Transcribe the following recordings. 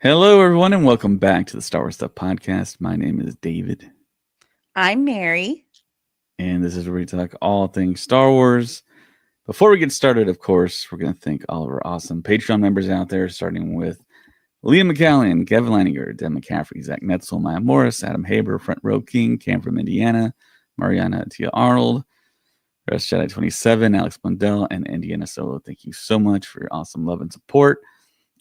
Hello, everyone, and welcome back to the Star Wars Stuff Podcast. My name is David, I'm Mary. and this is where we talk all things Star Wars. Before we get started, of course, we're going to thank all of our awesome Patreon members out there, starting with Liam McCallion, Kevin Leininger, Deb McCaffrey, Zach Netzel, Maya Morris, Adam Haber, Front Row King, Cam from Indiana, Mariana Tia Arnold, Rest Jedi 27, Alex Blundell, and Indiana Solo. Thank you so much for your awesome love and support.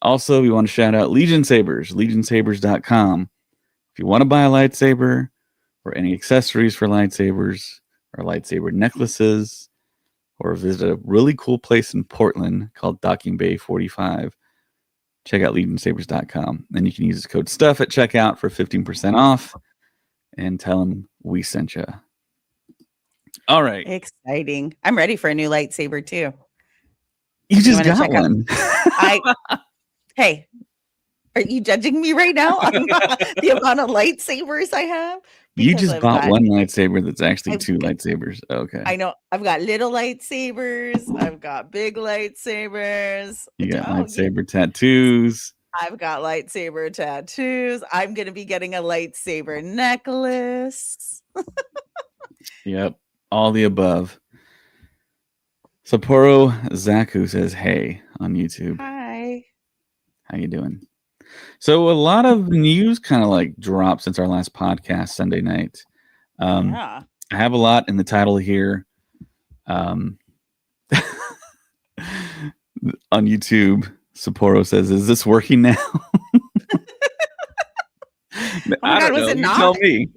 Also, we want to shout out Legion Sabers, legionsabers.com. If you want to buy a lightsaber or any accessories for lightsabers or lightsaber necklaces, or visit a really cool place in Portland called Docking Bay 45, check out legionsabers.com. Then you can use the code STUFF at checkout for 15% off and tell them we sent you. All right. Exciting. I'm ready for a new lightsaber too. You just got one. Hey, are you judging me right now on the amount of lightsabers I have? You just bought one lightsaber that's actually two lightsabers. Okay. I know. I've got little lightsabers. I've got big lightsabers. You got lightsaber tattoos. I've got lightsaber tattoos. I'm going to be getting a lightsaber necklace. Yep. All the above. Sapporo Zaku says, hey, on YouTube. Hi. How you doing? So a lot of news kind of like dropped since our last podcast Sunday night. Yeah. I have a lot in the title here. On YouTube, Sapporo says, is this working now? I don't know. You tell me.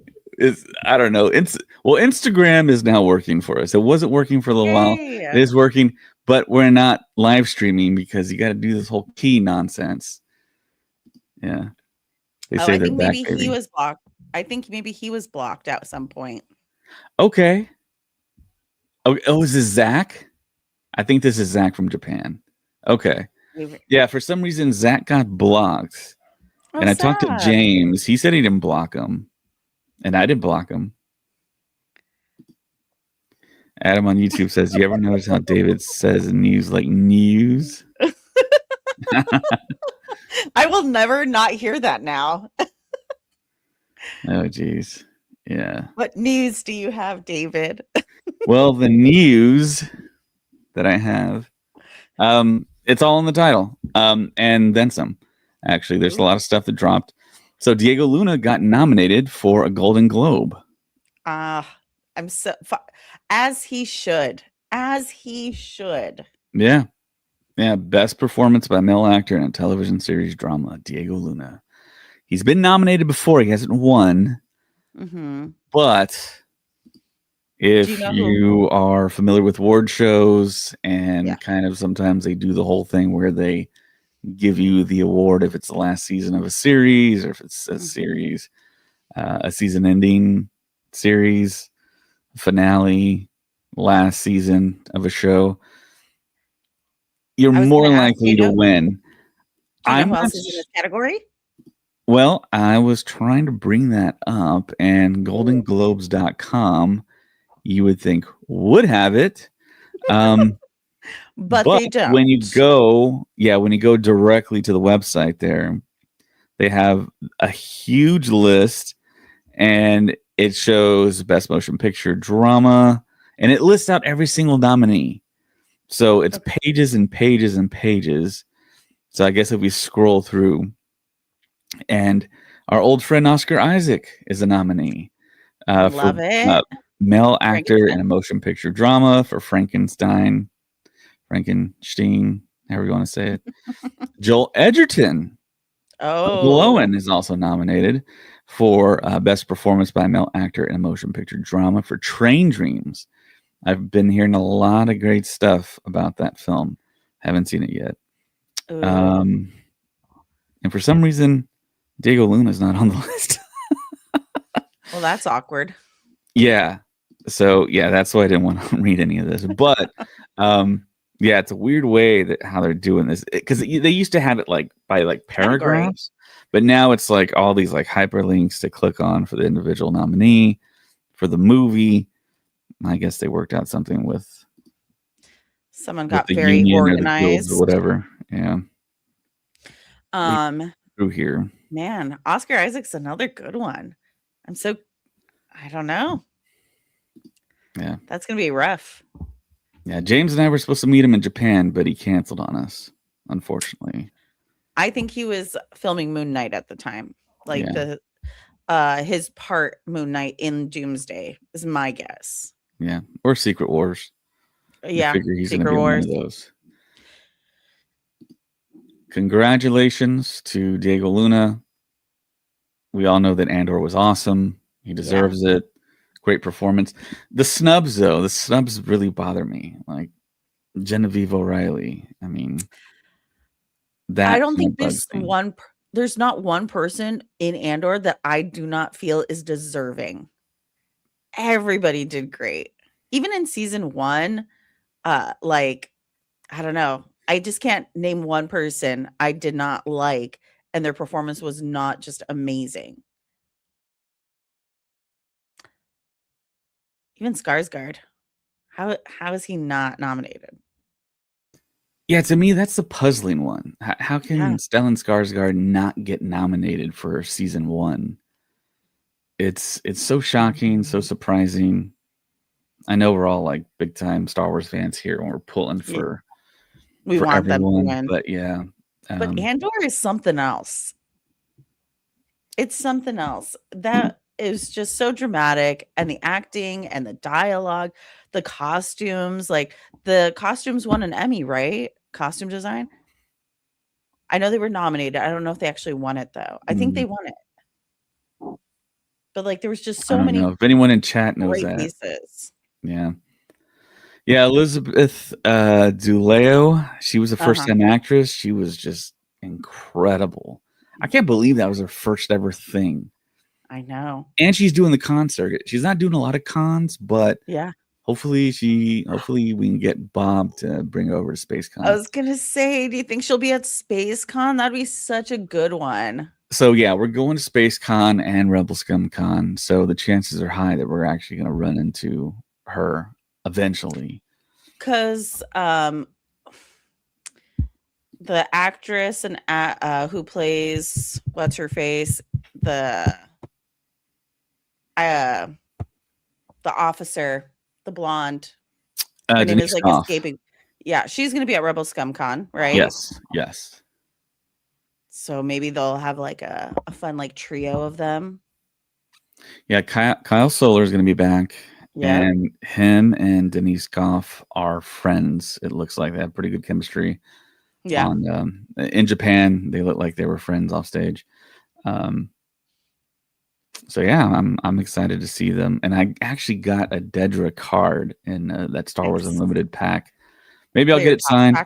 I don't know. Instagram is now working for us. It wasn't working for a little while. It is working, but we're not live streaming because you got to do this whole key nonsense. Yeah. They say I think maybe he was blocked. I think maybe he was blocked at some point. Okay. Oh, is this Zach? I think this is Zach from Japan. Okay. Yeah, for some reason, Zach got blocked. And I talked to James. He said he didn't block him. And I didn't block him. Adam on YouTube says, you ever notice how David says news like news? I will never not hear that now. Oh, geez. Yeah. What news do you have, David? Well, the news that I have, it's all in the title, and then some. Actually, there's a lot of stuff that dropped. So Diego Luna got nominated for a Golden Globe. I'm so as he should. As he should. Yeah. Yeah, best performance by male actor in a television series drama, Diego Luna. He's been nominated before. He hasn't won. Mm-hmm. But if you are familiar with award shows and kind of sometimes they do the whole thing where they give you the award if it's the last season of a series or if it's a series, a season-ending series, finale, last season of a show. You're more likely to win. I'm who else is in this category? Well, I was trying to bring that up, and GoldenGlobes.com, you would think would have it, but they don't. When you go directly to the website, there they have a huge list, and it shows Best Motion Picture Drama, and it lists out every single nominee. So it's pages and pages and pages. So I guess if we scroll through, and our old friend Oscar Isaac is a nominee. Love it. Male actor in a motion picture drama for Frankenstein, however you want to say it. Joel Edgerton. Blowen is also nominated for Best Performance by a Male Actor in a Motion Picture Drama for Train Dreams. I've been hearing a lot of great stuff about that film. Haven't seen it yet. And for some reason, Diego Luna is not on the list. Well, that's awkward. Yeah. So, yeah, that's why I didn't want to read any of this. But, yeah, it's a weird way that how they're doing this. Because they used to have it like by like paragraphs. But now it's like all these like hyperlinks to click on for the individual nominee for the movie. I guess they worked out something with someone got very organized or whatever. Yeah. There through here. Man, Oscar Isaac's another good one. I don't know. Yeah. That's going to be rough. Yeah. James and I were supposed to meet him in Japan, but he canceled on us, unfortunately. I think he was filming Moon Knight at the time. Like his part Moon Knight in Doomsday is my guess. Yeah. Or Secret Wars. Yeah. I figure he's going to Secret be Wars. one of those. Congratulations to Diego Luna. We all know that Andor was awesome. He deserves it. Great performance. The snubs, though, really bother me. Like Genevieve O'Reilly. I mean, that I don't think bugs there's not one person in Andor that I do not feel is deserving. Everybody did great. Even in season 1, like, I don't know. I just can't name one person I did not like, and their performance was not just amazing. Even Skarsgård. How is he not nominated? Yeah, to me, that's the puzzling one. How can Stellan Skarsgård not get nominated for season 1? It's so shocking, so surprising. I know we're all like big time Star Wars fans here, and we're pulling for want everyone, them to win. But yeah, but Andor is something else. It's something else that is just so dramatic, and the acting and the dialogue, the costumes. Like the costumes won an Emmy, right? Costume design. I know they were nominated. I don't know if they actually won it though. I think they won it. But like there was just so many. If anyone in chat knows that. Pieces. Yeah. Yeah, Elizabeth Duleo, she was a first-time actress. She was just incredible. I can't believe that was her first ever thing. I know. And she's doing the con circuit. She's not doing a lot of cons, but hopefully we can get Bob to bring her over to SpaceCon. I was gonna say, do you think she'll be at SpaceCon? That'd be such a good one. So yeah, we're going to SpaceCon and Rebel Scum Con. So the chances are high that we're actually going to run into her eventually. Because the actress and who plays what's her face, the officer, the blonde, her name is like escaping. Yeah, she's gonna be at Rebel Scum Con, right? Yes. So maybe they'll have like a fun like trio of them. Yeah, Kyle Solar is gonna be back. Yeah. And him and Denise Goff are friends. It looks like they have pretty good chemistry. Yeah. In Japan, they look like they were friends off stage. So yeah, I'm excited to see them. And I actually got a Dedra card in that Star Wars Unlimited pack. Maybe I'll get it signed.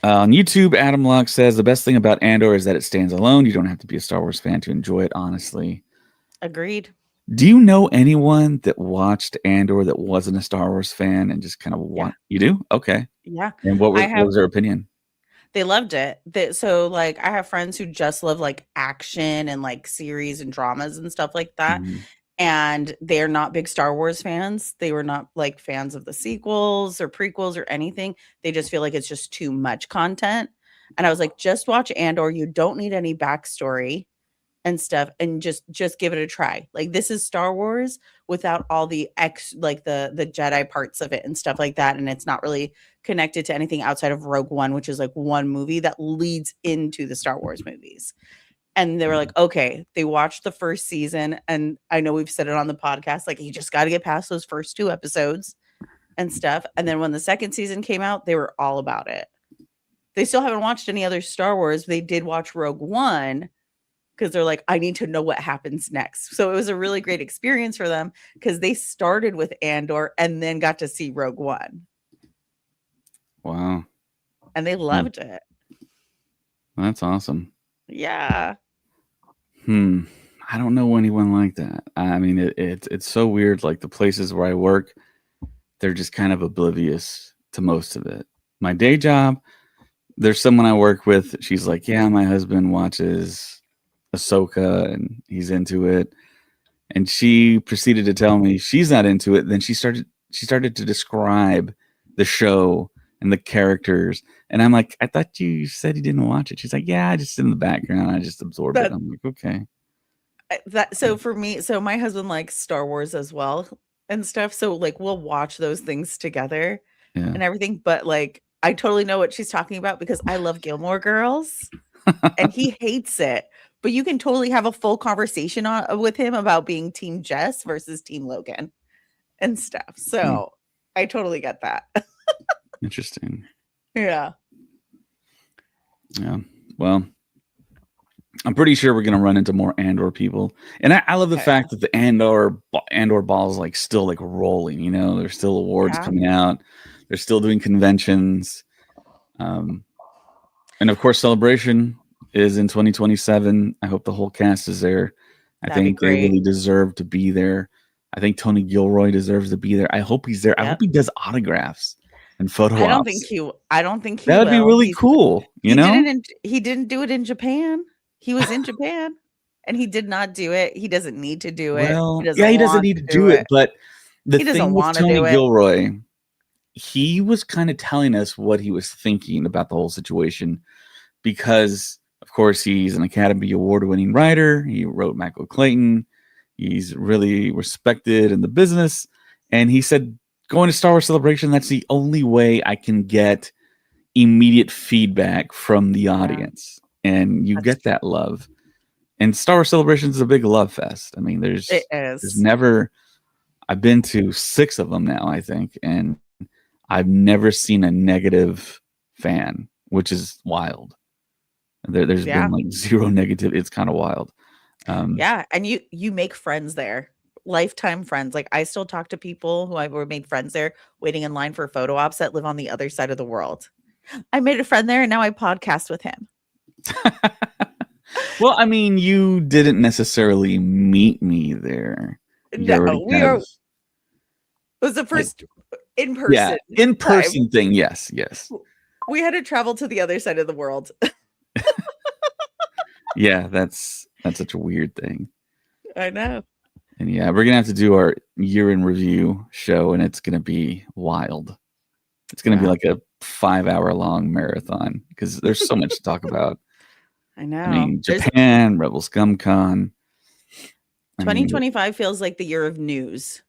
On YouTube, Adam Locke says the best thing about Andor is that it stands alone. You don't have to be a Star Wars fan to enjoy it, honestly. Agreed. Do you know anyone that watched Andor that wasn't a Star Wars fan and just kind of You do? Okay. Yeah. And what was their opinion? They loved it. So like I have friends who just love like action and like series and dramas and stuff like that. Mm-hmm. And they're not big Star Wars fans. They were not like fans of the sequels or prequels or anything. They just feel like it's just too much content. And I was like, just watch Andor. You don't need any backstory and stuff, and just give it a try. Like this is Star Wars without all the the Jedi parts of it and stuff like that, and it's not really connected to anything outside of Rogue One, which is like one movie that leads into the Star Wars movies. And they were like, okay, they watched the first season, and I know we've said it on the podcast, like you just got to get past those first 2 episodes and stuff. And then when the second season came out, they were all about it. They still haven't watched any other Star Wars. They did watch Rogue One, because they're like, I need to know what happens next. So it was a really great experience for them because they started with Andor and then got to see Rogue One. Wow. And they loved it. That's awesome. Yeah. I don't know anyone like that. I mean, it's so weird. Like the places where I work, they're just kind of oblivious to most of it. My day job, there's someone I work with. She's like, yeah, my husband watches Ahsoka and he's into it, and she proceeded to tell me she's not into it. Then she started to describe the show and the characters. And I'm like, I thought you said you didn't watch it. She's like, yeah, I just in the background. I just absorbed it. I'm like, okay. So for me, so my husband likes Star Wars as well and stuff. So like we'll watch those things together and everything. But like I totally know what she's talking about because I love Gilmore Girls and he hates it. But you can totally have a full conversation with him about being Team Jess versus Team Logan and stuff. So I totally get that. Interesting. Yeah. Yeah. Well, I'm pretty sure we're gonna run into more Andor people, and I love the fact that the Andor ball is like still like rolling. You know, there's still awards coming out. They're still doing conventions, and of course, Celebration is in 2027. I hope the whole cast is there. I think they really deserve to be there. I think Tony Gilroy deserves to be there. I hope he's there. Yep. I hope he does autographs and photo ops. I don't think he that would be really cool. You know, he didn't do it in Japan. He was in Japan and he did not do it. He doesn't need to do it. Well, he doesn't need to do it. But the thing with Tony Gilroy, he was kind of telling us what he was thinking about the whole situation because, of course, he's an Academy Award-winning writer. He wrote Michael Clayton. He's really respected in the business. And he said, going to Star Wars Celebration, that's the only way I can get immediate feedback from the audience. And you get that love. And Star Wars Celebration is a big love fest. I mean, there's never, I've been to 6 of them now, I think, and I've never seen a negative fan, which is wild. There's been like 0 negative. It's kind of wild. Yeah, and you make friends there, lifetime friends. Like I still talk to people who I've made friends there, waiting in line for photo ops that live on the other side of the world. I made a friend there, and now I podcast with him. Well, I mean, you didn't necessarily meet me there. No, it was the first in person. Yeah, in person thing. Yes. We had to travel to the other side of the world. Yeah, that's such a weird thing. I know. And yeah, we're gonna have to do our year in review show, and it's gonna be wild. It's gonna be like a 5-hour long marathon because there's so much to talk about. I know. I mean, Japan, Rebel Scum Con. 2025 feels like the year of news.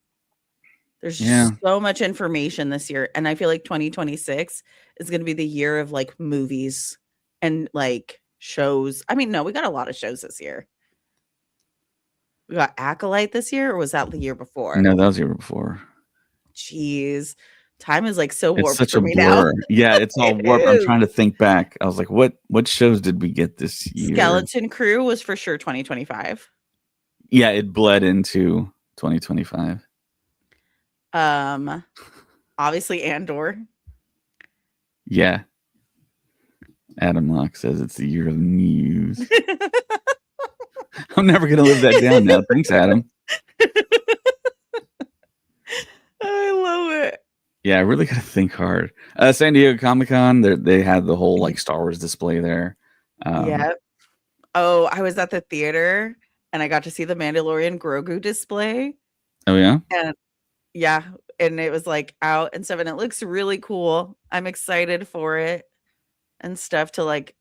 There's so much information this year. And I feel like 2026 is going to be the year of like movies and like shows. I mean, no, we got a lot of shows this year. We got Acolyte this year, or was that the year before? No, that was the year before. Jeez. Time is like so warped it's such for a me blur. now. Yeah, it's all warped. I'm trying to think back. I was like, what shows did we get this year? Skeleton Crew was for sure 2025. Yeah, it bled into 2025. Obviously Andor. Yeah. Adam Locke says it's the year of news. I'm never gonna live that down now. Thanks, Adam. I love it. Yeah, I really gotta think hard. San Diego Comic-Con, they had the whole like Star Wars display there. Yeah. Oh, I was at the theater and I got to see the Mandalorian Grogu display. Oh yeah? And yeah, and it was like out and stuff, and it looks really cool. I'm excited for it and stuff to like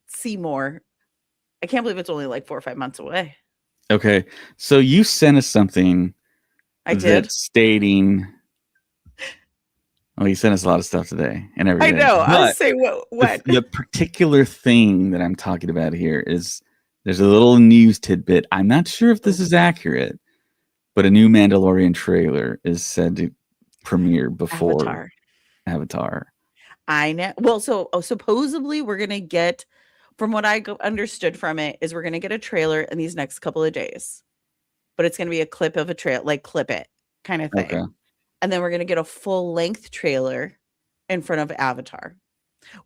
see more. I can't believe it's only like 4 or 5 months away. Okay. So you sent us something I did stating you sent us a lot of stuff today and everything. I know. I was saying what? The particular thing that I'm talking about here is there's a little news tidbit. I'm not sure if this is accurate, but a new Mandalorian trailer is said to premiere before Avatar. I know. Well, so supposedly we're gonna get, from what I understood from it, is we're gonna get a trailer in these next couple of days, but it's gonna be a clip of a trail, like clip it kind of thing. Okay. And then we're going to get a full length trailer in front of Avatar,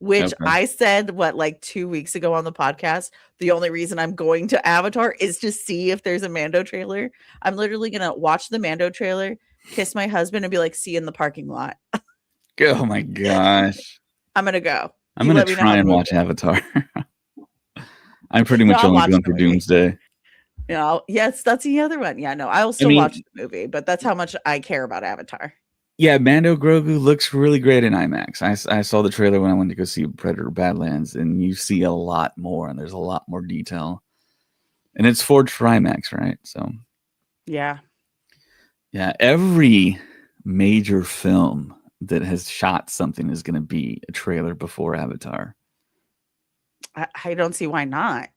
which I said, like 2 weeks ago on the podcast, the only reason I'm going to Avatar is to see if there's a Mando trailer. I'm literally going to watch the Mando trailer, kiss my husband, and be like, see you in the parking lot. Oh my gosh. I'm going to go. I'm going to try and watch Avatar. I'm pretty much only going for Doomsday. Yes, that's the other one. Yeah, no, I'll still watch the movie, but that's how much I care about Avatar. Yeah, Mando Grogu looks really great in IMAX. I saw the trailer when I went to go see Predator Badlands, and you see a lot more, and there's a lot more detail. And it's forged for IMAX, right? So, Yeah. yeah, every major film that has shot something is going to be a trailer before Avatar. I don't see why not.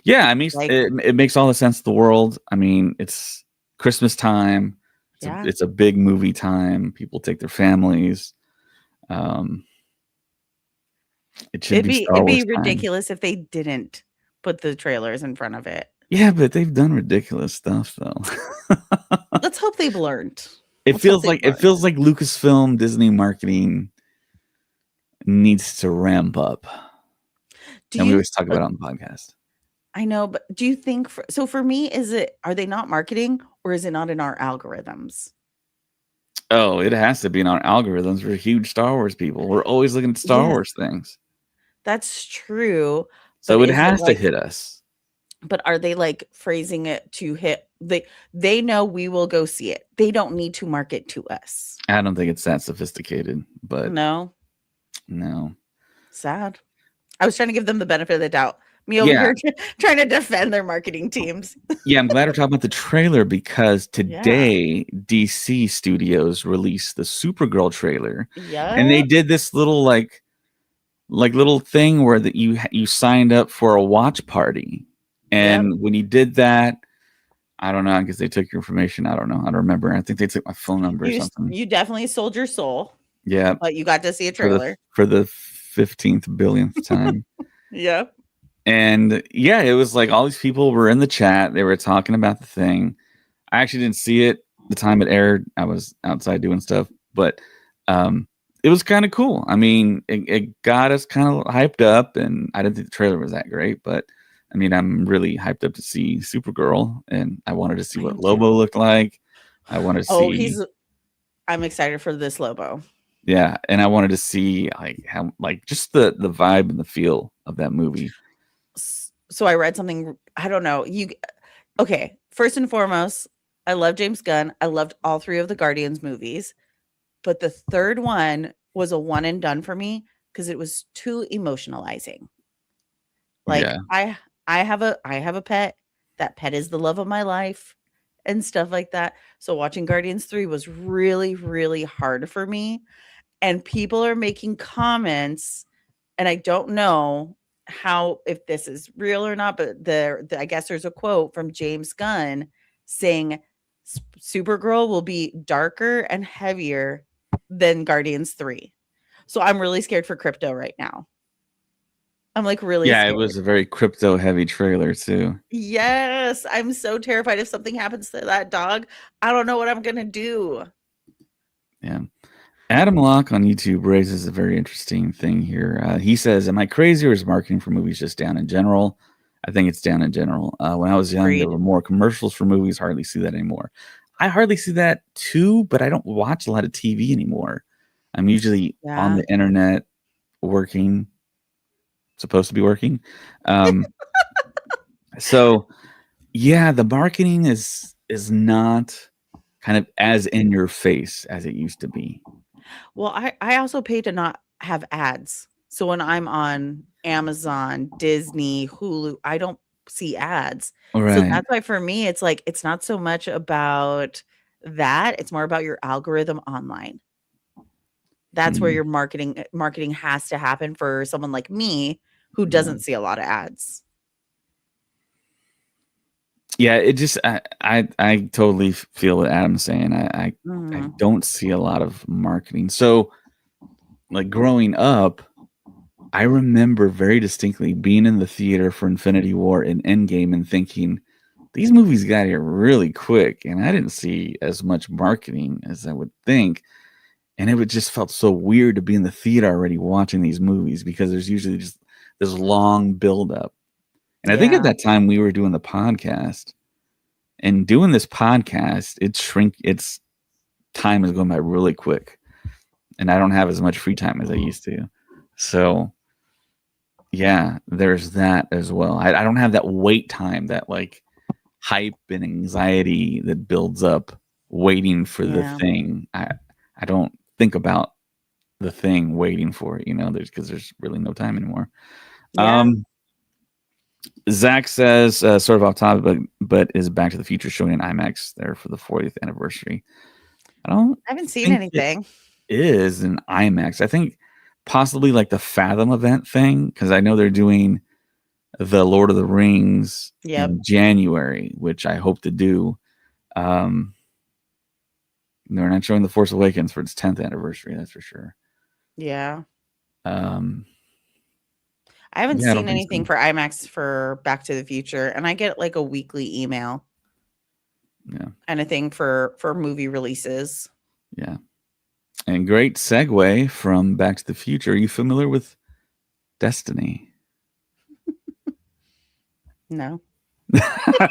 Yeah, I mean, Like, it makes all the sense in the world. I mean, it's Christmas time. yeah. It's a big movie time. People take their families. Um, it should be Star It'd be Wars time. ridiculous if they didn't put the trailers in front of it. Yeah, but they've done ridiculous stuff though. Let's hope they've learned. it Let's hope feels they've like it learned. feels like Lucasfilm Disney marketing needs to ramp up. Do And we you always talk about it on the podcast. I know, but do you think so for me, are they not marketing or is it not in our algorithms? Oh, it has to be in our algorithms. We're huge Star Wars people. We're always looking at Star Yes, Wars things. that's true. But So it is it has to like, hit us. but are they like phrasing it to hit they know we will go see it. They don't need to market to us. I don't think it's that sophisticated, but No, no. sad. I was trying to give them the benefit of the doubt. Me over Yeah. here trying to defend their marketing teams. Yeah, I'm glad we're talking about the trailer because Yeah. today DC Studios released the Supergirl trailer. Yeah. And they did this little like little thing where that you signed up for a watch party. And when you did that, I don't know, I guess they took your information. I don't know. I don't remember. I think they took my phone number or something. You definitely sold your soul. Yeah. But you got to see a trailer. For the 15th billionth time. Yeah. And yeah, it was like all these people were in the chat. They were talking about the thing. I actually didn't see it the time it aired. I was outside doing stuff, but it was kind of cool. I mean, it got us kind of hyped up, and I didn't think the trailer was that great, but I mean, I'm really hyped up to see Supergirl, and I wanted to see what Lobo looked like. I wanted to see. I'm excited for this Lobo. Yeah, and I wanted to see like how just the vibe and the feel of that movie. So I read something, I don't know. Okay, first and foremost, I love James Gunn. I loved all 3 of the Guardians movies. But the third one was a one and done for me because it was too emotionalizing. Like I have a pet. That pet is the love of my life and stuff like that. So watching Guardians 3 was really, really hard for me. And people are making comments, and I don't know if this is real or not, but I guess there's a quote from James Gunn saying Supergirl will be darker and heavier than Guardians 3. So I'm really scared for Crypto right now. I'm like really scared. It was a very crypto heavy trailer too. Yes, I'm so terrified if something happens to that dog. I don't know what I'm going to do. Yeah. Adam Locke on YouTube raises a very interesting thing here. He says, am I crazy or is marketing for movies just down in general? I think it's down in general. When I was young, there were more commercials for movies. Hardly see that anymore. I hardly see that too, but I don't watch a lot of TV anymore. I'm usually on the internet working, supposed to be working. So yeah, the marketing is not kind of as in your face as it used to be. Well, I also pay to not have ads. So when I'm on Amazon, Disney, Hulu, I don't see ads. Right. So that's why for me, it's like, it's not so much about that. It's more about your algorithm online. That's where your marketing has to happen for someone like me who doesn't see a lot of ads. Yeah, it just I totally feel what Adam's saying. I don't see a lot of marketing. So like growing up, I remember very distinctly being in the theater for Infinity War and Endgame and thinking these movies got here really quick, and I didn't see as much marketing as I would think. And it would just felt so weird to be in the theater already watching these movies because there's usually just this long buildup. And I think at that time we were doing the podcast, and doing this podcast, its time is going by really quick, and I don't have as much free time as I used to. So yeah, there's that as well. I don't have that wait time, that like hype and anxiety that builds up waiting for the thing. I don't think about the thing waiting for it, because there's really no time anymore. Yeah. Zach says, sort of off topic, but is Back to the Future showing in IMAX there for the 40th anniversary? I haven't seen think anything. It is in IMAX. I think possibly like the Fathom event thing, because I know they're doing the Lord of the Rings in January, which I hope to do. They're not showing The Force Awakens for its 10th anniversary, that's for sure. Yeah. I haven't Yeah, I don't seen think anything so. for IMAX for Back to the Future, and I get like a weekly email. Yeah. And a thing for movie releases. Yeah. And great segue from Back to the Future. Are you familiar with Destiny? No. I'm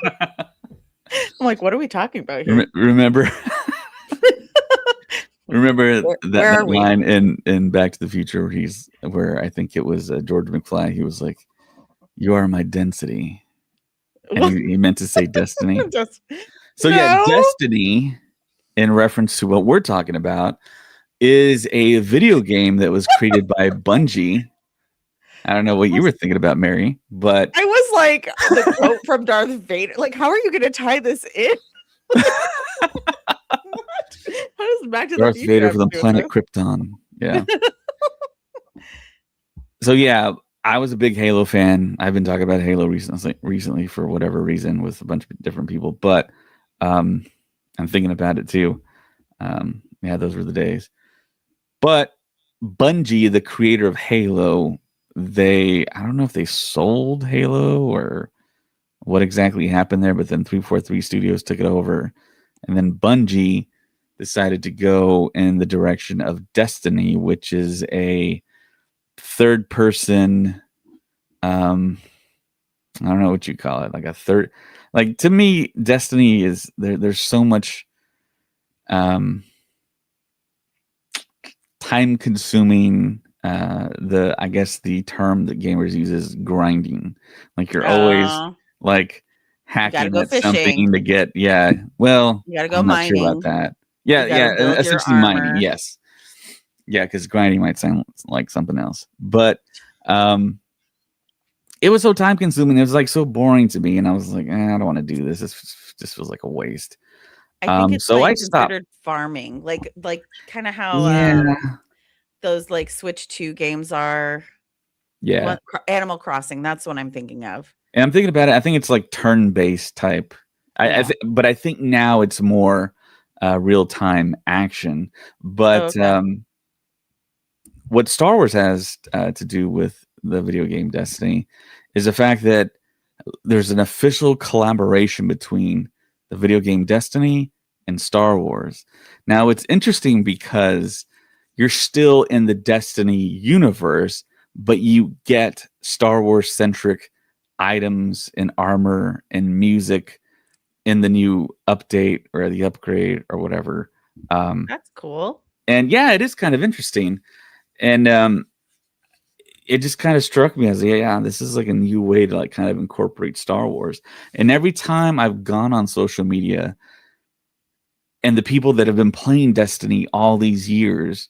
like, what are we talking about here? Remember Where that are we? line in Back to the Future where I think it was George McFly. He was like, "You are my density," and he meant to say destiny. So yeah, Destiny, in reference to what we're talking about, is a video game that was created by Bungie. I don't know what you were thinking about, Mary, but I was like, the quote from Darth Vader. Like, how are you going to tie this in? What? How does Back to Darth the Future Vader have from to the do planet with Krypton. Yeah. So yeah, I was a big Halo fan. I've been talking about Halo recently for whatever reason with a bunch of different people, but I'm thinking about it too. Yeah, those were the days. But Bungie, the creator of Halo, I don't know if they sold Halo or what exactly happened there, but then 343 Studios took it over. And then Bungie decided to go in the direction of Destiny, which is a third person, I don't know what you call it, like to me, Destiny is there's so much time consuming. I guess the term that gamers use is grinding. Like you're always like hacking go at something fishing. to get. Yeah, well, You got to go I'm not sure about mining. that. Yeah, You got to build your essentially mining. armor. Yes, yeah, because grinding might sound like something else, but it was so time consuming. It was like so boring to me, and I was like, I don't want to do this. This just feels like a waste. I think it's So like I stopped. considered farming, like kind of how those like Switch 2 games are. Yeah, Animal Crossing. That's what I'm thinking of. and I'm thinking about it. I think it's like turn-based type. But I think now it's more real-time action. But what Star Wars has to do with the video game Destiny is the fact that there's an official collaboration between the video game Destiny and Star Wars. Now, it's interesting because you're still in the Destiny universe, but you get Star Wars-centric items and armor and music in the new update or the upgrade or whatever. That's cool. And yeah, it is kind of interesting. And it just kind of struck me as, this is like a new way to like kind of incorporate Star Wars. And every time I've gone on social media and the people that have been playing Destiny all these years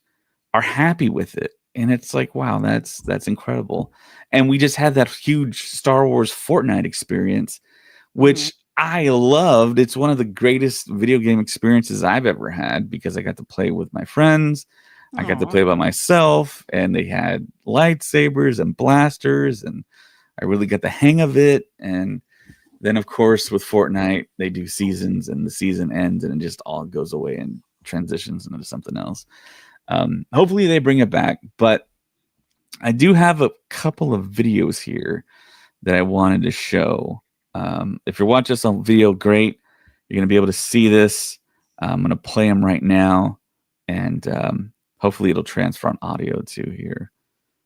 are happy with it. And it's like, wow, that's incredible. And we just had that huge Star Wars Fortnite experience, which I loved. It's one of the greatest video game experiences I've ever had because I got to play with my friends. I got to play by myself, and they had lightsabers and blasters, and I really got the hang of it. And then, of course, with Fortnite, they do seasons, and the season ends, and it just all goes away and transitions into something else. Hopefully, they bring it back. But I do have a couple of videos here that I wanted to show. If you're watching this on video, great. You're going to be able to see this. I'm going to play them right now, and hopefully it'll transfer on audio too here.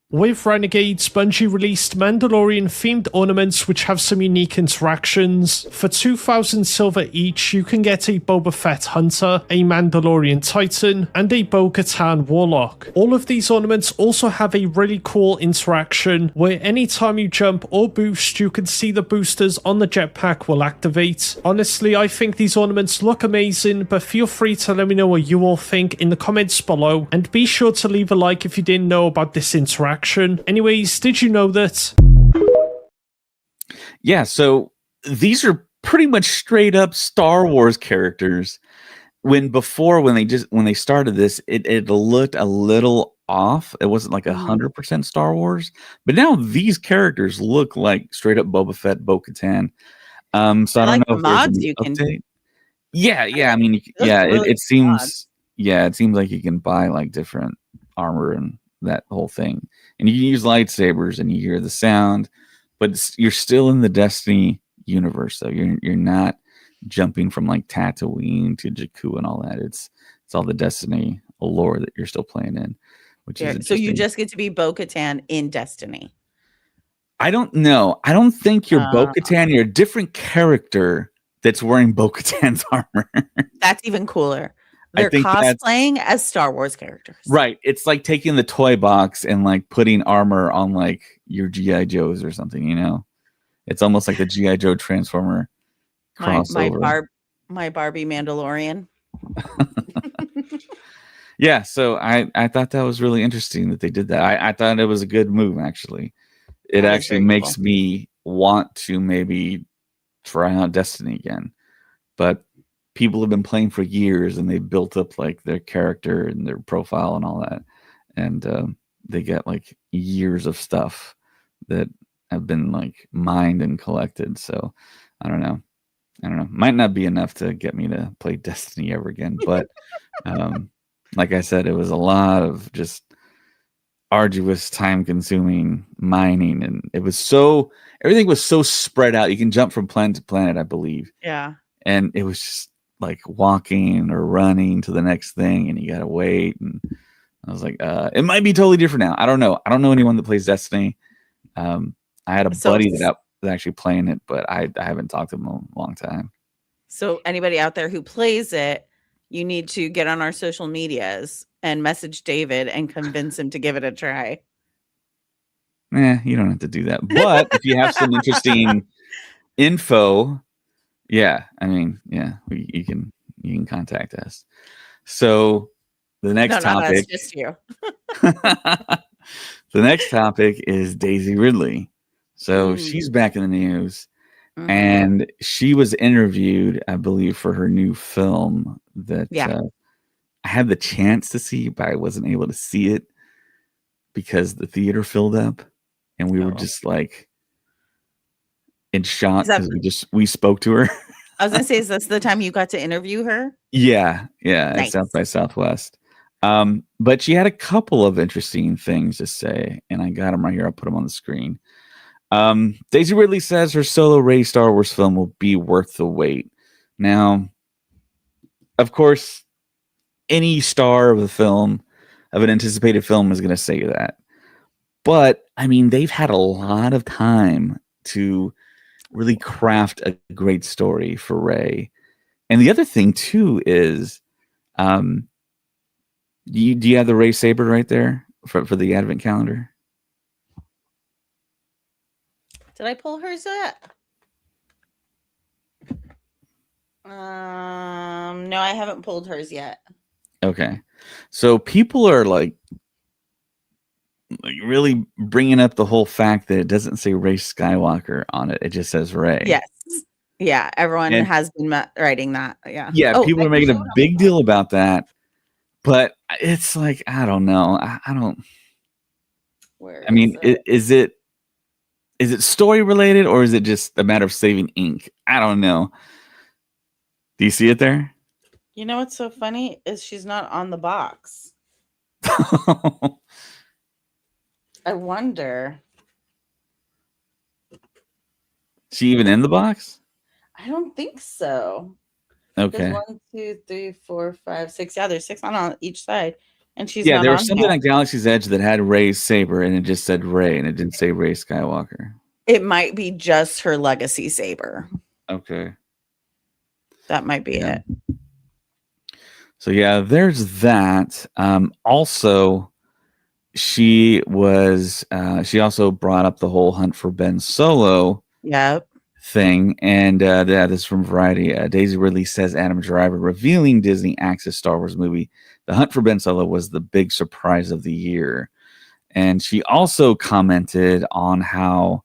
With Renegades, Bungie released Mandalorian-themed ornaments which have some unique interactions. For 2,000 silver each, you can get a Boba Fett Hunter, a Mandalorian Titan, and a Bo-Katan Warlock. All of these ornaments also have a really cool interaction, where anytime you jump or boost, you can see the boosters on the jetpack will activate. Honestly, I think these ornaments look amazing, but feel free to let me know what you all think in the comments below, and be sure to leave a like if you didn't know about this interaction. Anyways, did you know that? Yeah, so these are pretty much straight up Star Wars characters. When they started this, it looked a little off. It wasn't like 100% Star Wars, but now these characters look like straight up Boba Fett, Bo-Katan. So I don't know if there's an update. Yeah. I mean, it seems like you can buy like different armor and that whole thing, and you can use lightsabers and you hear the sound, but you're still in the Destiny universe, so you're not jumping from like Tatooine to Jakku and all that. It's all the Destiny lore that you're still playing in, which is so you just get to be Bo-Katan in Destiny. I don't know. I don't think you're Bo-Katan. You're a different character that's wearing Bo-Katan's armor. That's even cooler. They're cosplaying as Star Wars characters. Right. It's like taking the toy box and like putting armor on like your G.I. Joes or something, you know? It's almost like the G.I. Joe Transformer crossover. My Barbie Mandalorian. Yeah, so I thought that was really interesting that they did that. I thought it was a good move, actually. It actually makes me want to maybe try out Destiny again. But people have been playing for years and they built up like their character and their profile and all that, and they get like years of stuff that have been like mined and collected. So I don't know, might not be enough to get me to play Destiny ever again, but like I said, it was a lot of just arduous, time consuming mining, and everything was so spread out. You can jump from planet to planet, I believe. Yeah. And it was just like walking or running to the next thing, and you gotta wait. And I was like, it might be totally different now. I don't know. I don't know anyone that plays Destiny. I had a buddy that actually playing it, but I haven't talked to him in a long time. So anybody out there who plays it, you need to get on our social medias and message David and convince him to give it a try. You don't have to do that. But if you have some interesting info, yeah, I mean, yeah, you can contact us. So the next topic, not us, just you. The next topic is Daisy Ridley. So she's back in the news, and she was interviewed, I believe, for her new film that I had the chance to see, but I wasn't able to see it because the theater filled up, and we were just like in shock because we spoke to her. I was gonna say, is this the time you got to interview her? Yeah, nice. At South by Southwest. But she had a couple of interesting things to say, and I got them right here. I'll put them on the screen. Daisy Ridley says her solo Rey Star Wars film will be worth the wait. Now, of course, any star of an anticipated film is going to say that. But, I mean, they've had a lot of time to really craft a great story for Rey. And the other thing, too, is do you have the Rey saber right there for the advent calendar? Did I pull hers yet? No, I haven't pulled hers yet. Okay. So people are like really bringing up the whole fact that it doesn't say Rey Skywalker on it. It just says Rey. Yes. Yeah. Everyone has been writing that. Yeah. Yeah. People are making a big deal about that. But it's like, I don't know. I don't. I mean, is it story related, or is it just a matter of saving ink? I don't know. Do you see it there? You know what's so funny is she's not on the box. I wonder. She even in the box? I don't think so. Okay. There's 1, 2, 3, 4, 5, 6. Yeah, there's 6 on each side. And she's Yeah, not there was on something here. on Galaxy's Edge that had Rey's saber, and it just said Rey, and it didn't say Rey Skywalker. It might be just her legacy saber. Okay. That might be it. So yeah, there's that. Also, she also brought up the whole Hunt for Ben Solo thing, and this is from Variety. Daisy Ridley says Adam Driver revealing Disney Access Star Wars movie The Hunt for Ben Solo was the big surprise of the year. And she also commented on how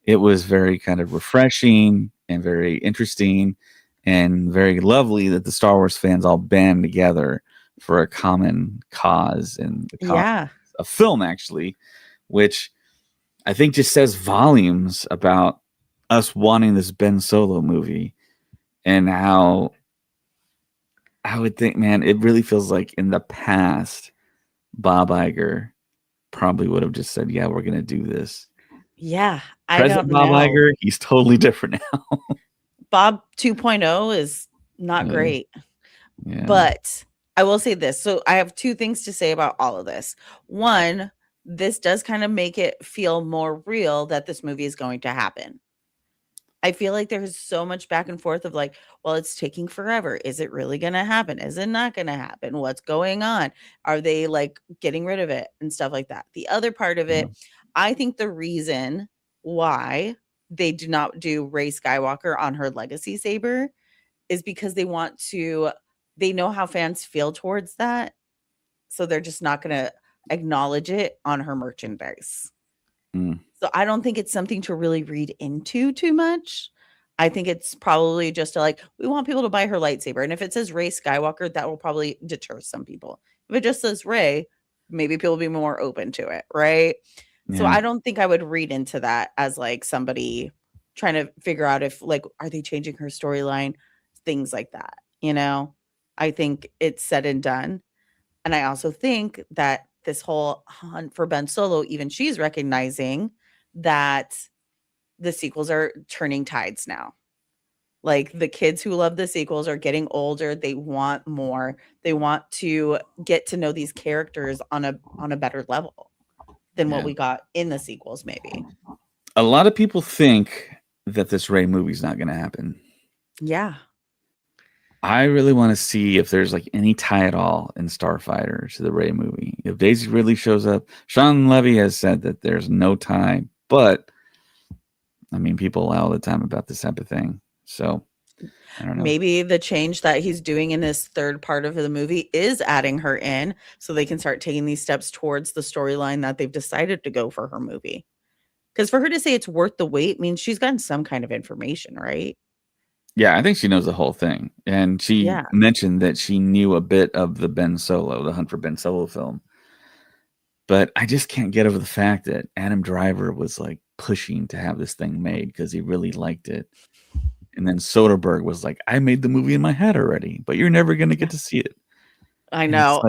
it was very kind of refreshing and very interesting and very lovely that the Star Wars fans all band together for a common cause and a film, actually, which I think just says volumes about us wanting this Ben Solo movie, and how I would think, man, it really feels like in the past, Bob Iger probably would have just said, yeah, we're going to do this. Yeah. President Bob Iger, he's totally different now. Bob 2.0 is not great. Yeah. But I will say this. So I have two things to say about all of this. One, this does kind of make it feel more real that this movie is going to happen. I feel like there's so much back and forth of like, well, it's taking forever. Is it really going to happen? Is it not going to happen? What's going on? Are they like getting rid of it and stuff like that? The other part of it, I think the reason why they do not do Rey Skywalker on her legacy saber is because they know how fans feel towards that. So they're just not going to acknowledge it on her merchandise. So I don't think it's something to really read into too much. I think it's probably just we want people to buy her lightsaber. And if it says Rey Skywalker, that will probably deter some people. If it just says Rey, maybe people will be more open to it, right? Yeah. So I don't think I would read into that as like somebody trying to figure out if are they changing her storyline? Things like that, I think it's said and done. And I also think that this whole hunt for Ben Solo, even she's recognizing that the sequels are turning tides now. Like the kids who love the sequels are getting older. They want more. They want to get to know these characters on a better level than what we got in the sequels, maybe. A lot of people think that this Rey movie's not going to happen. Yeah. I really want to see if there's any tie at all in Starfighter to the Rey movie. If Daisy Ridley shows up, Sean Levy has said that there's no tie, but I mean, people lie all the time about this type of thing. So I don't know. Maybe the change that he's doing in this third part of the movie is adding her in so they can start taking these steps towards the storyline that they've decided to go for her movie. Because for her to say it's worth the wait means she's gotten some kind of information, right? Yeah, I think she knows the whole thing. And she mentioned that she knew a bit of the Hunt for Ben Solo film. But I just can't get over the fact that Adam Driver was pushing to have this thing made because he really liked it. And then Soderbergh was like, I made the movie in my head already, but you're never going to get to see it. I know.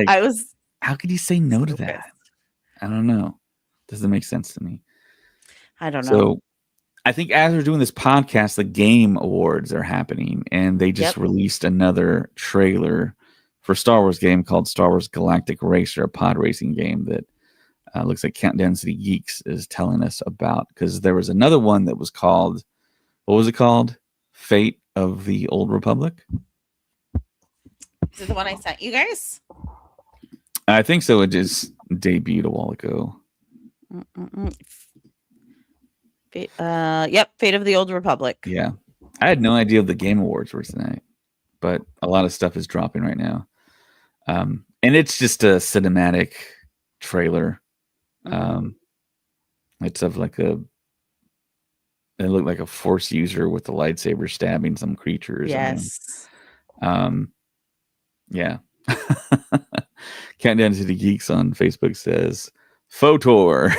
How could you say no to that? I don't know. Doesn't make sense to me. I don't know. So I think as we're doing this podcast, the Game Awards are happening, and they just released another trailer for Star Wars game called Star Wars Galactic Racer, a pod racing game that looks like Countdown to the Geeks is telling us about. Because there was another one that was called, what was it called? Fate of the Old Republic. Is it the one I sent you guys? I think so. It just debuted a while ago. Fate of the Old Republic. Yeah. I had no idea the Game Awards were tonight, but a lot of stuff is dropping right now. And it's just a cinematic trailer. It's of it looked like a Force user with a lightsaber stabbing some creatures. Yes. Yeah. Countdown to the Geeks on Facebook says, Photor.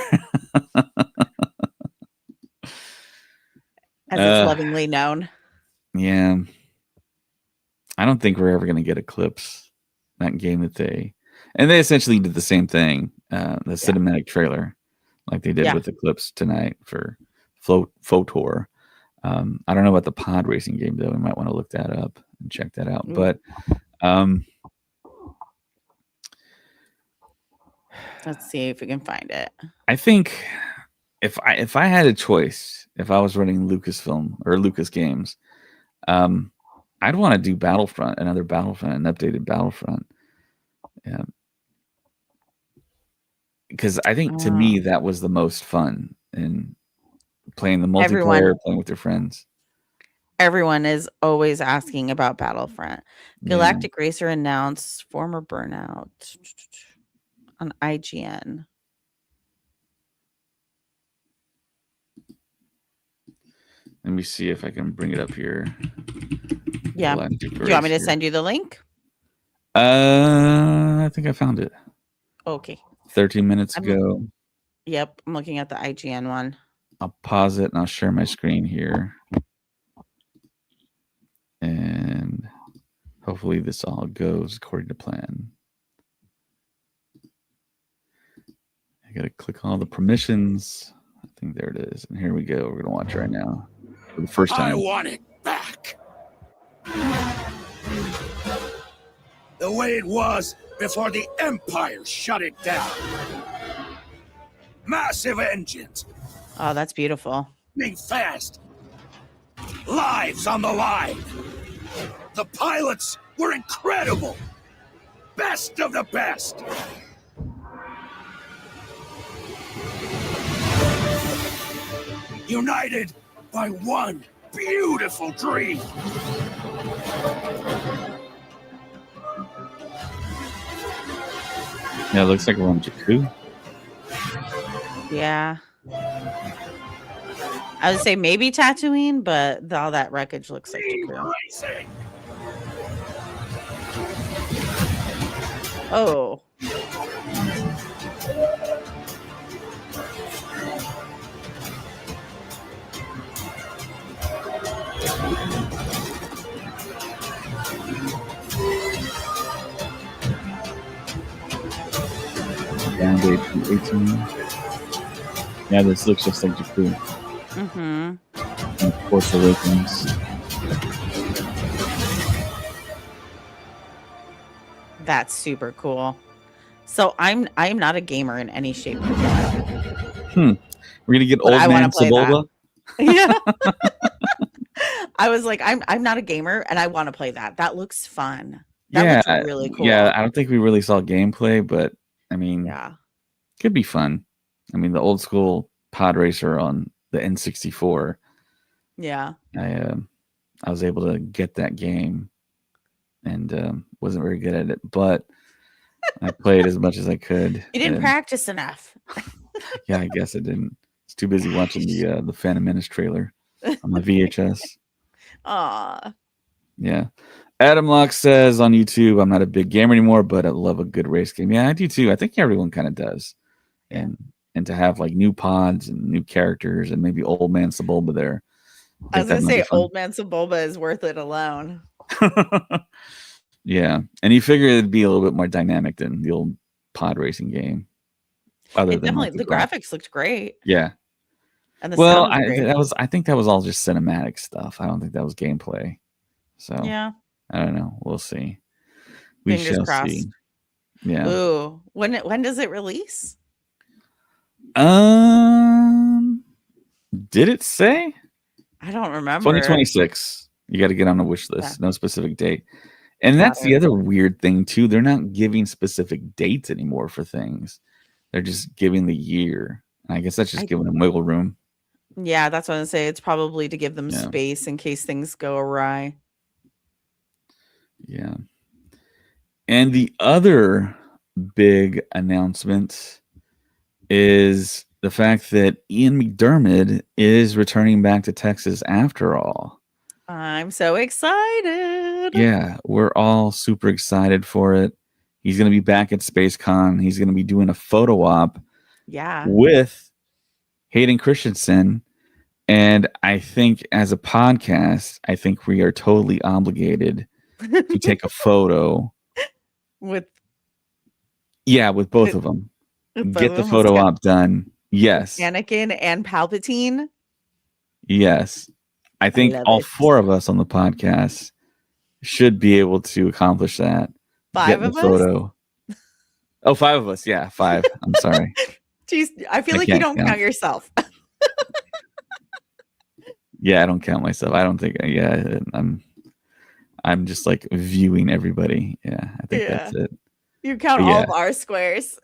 As it's lovingly known. Yeah. I don't think we're ever going to get Eclipse, that game that they essentially did the same thing, the cinematic trailer, like they did with Eclipse tonight for Photor. I don't know about the pod racing game, though. We might want to look that up and check that out. But Let's see if we can find it. I think if I had a choice, if I was running Lucasfilm or Lucas Games, I'd want to do Battlefront, another Battlefront, an updated Battlefront. Yeah. Because I think to me that was the most fun in playing the multiplayer, playing with your friends. Everyone is always asking about Battlefront. Galactic Racer announced former Burnout on IGN. Let me see if I can bring it up here. Yeah. Do you want me to send you the link? I think I found it. Okay. 13 minutes ago. Yep. I'm looking at the IGN one. I'll pause it and I'll share my screen here. And hopefully this all goes according to plan. I got to click all the permissions. I think there it is. And here we go. We're going to watch right now for the first time. I want it back. The way it was before the Empire shut it down. Massive engines. Oh, that's beautiful. Being fast. Lives on the line. The pilots were incredible. Best of the best. United by one beautiful dream. Yeah, it looks like we're on Jakku. Yeah. I would say maybe Tatooine, but all that wreckage looks like Jakku. Oh. Down to 18. Yeah, this looks just like Jakku. Mm-hmm. And Force Awakens. That's super cool. So I'm not a gamer in any shape or form. We're gonna get Old Man Sebulba. Yeah. I was like, I'm not a gamer and I want to play that. That looks fun. That looks really cool. Yeah, I don't think we really saw gameplay, but I mean, yeah, could be fun. I mean, the old school pod racer on the N64. Yeah. I was able to get that game and wasn't very good at it, but I played as much as I could. You didn't practice enough. Yeah, I guess I didn't. It's too busy watching the Phantom Menace trailer on my VHS. Aw. Yeah. Adam Locke says on YouTube, I'm not a big gamer anymore, but I love a good race game. Yeah, I do too. I think everyone kind of does. And to have like new pods and new characters and maybe Old Man Sebulba there. I was going to say Old Man Sebulba is worth it alone. Yeah. And you figure it'd be a little bit more dynamic than the old pod racing game. Definitely, the graphics looked great. Yeah. And the I think that was all just cinematic stuff. I don't think that was gameplay. So yeah. I don't know. We'll see. We Fingers shall crossed. see. Yeah. Ooh. When does it release? Did it say? I don't remember. 2026. You got to get on the wish list. Yeah. No specific date. And that's the other weird thing too. They're not giving specific dates anymore for things. They're just giving the year. I guess that's just giving them wiggle room. Yeah, that's what I'm saying. It's probably to give them space in case things go awry. Yeah. And the other big announcement is the fact that Ian McDermott is returning back to Texas after all. I'm so excited. Yeah, we're all super excited for it. He's going to be back at SpaceCon. He's going to be doing a photo op with Hayden Christensen. And I think as a podcast, I think we are totally obligated to take a photo with both of them. Get the photo op done. Yes. Anakin and Palpatine. Yes. I think all four of us on the podcast should be able to accomplish that. 5 of us? Photo. Oh, 5 of us. Yeah, 5. I'm sorry. Jeez, I feel I like you can't don't count. count yourself. Yeah, I don't count myself. I don't think. Yeah, I'm just like viewing everybody. Yeah, I think that's it. You count But all yeah. of our squares.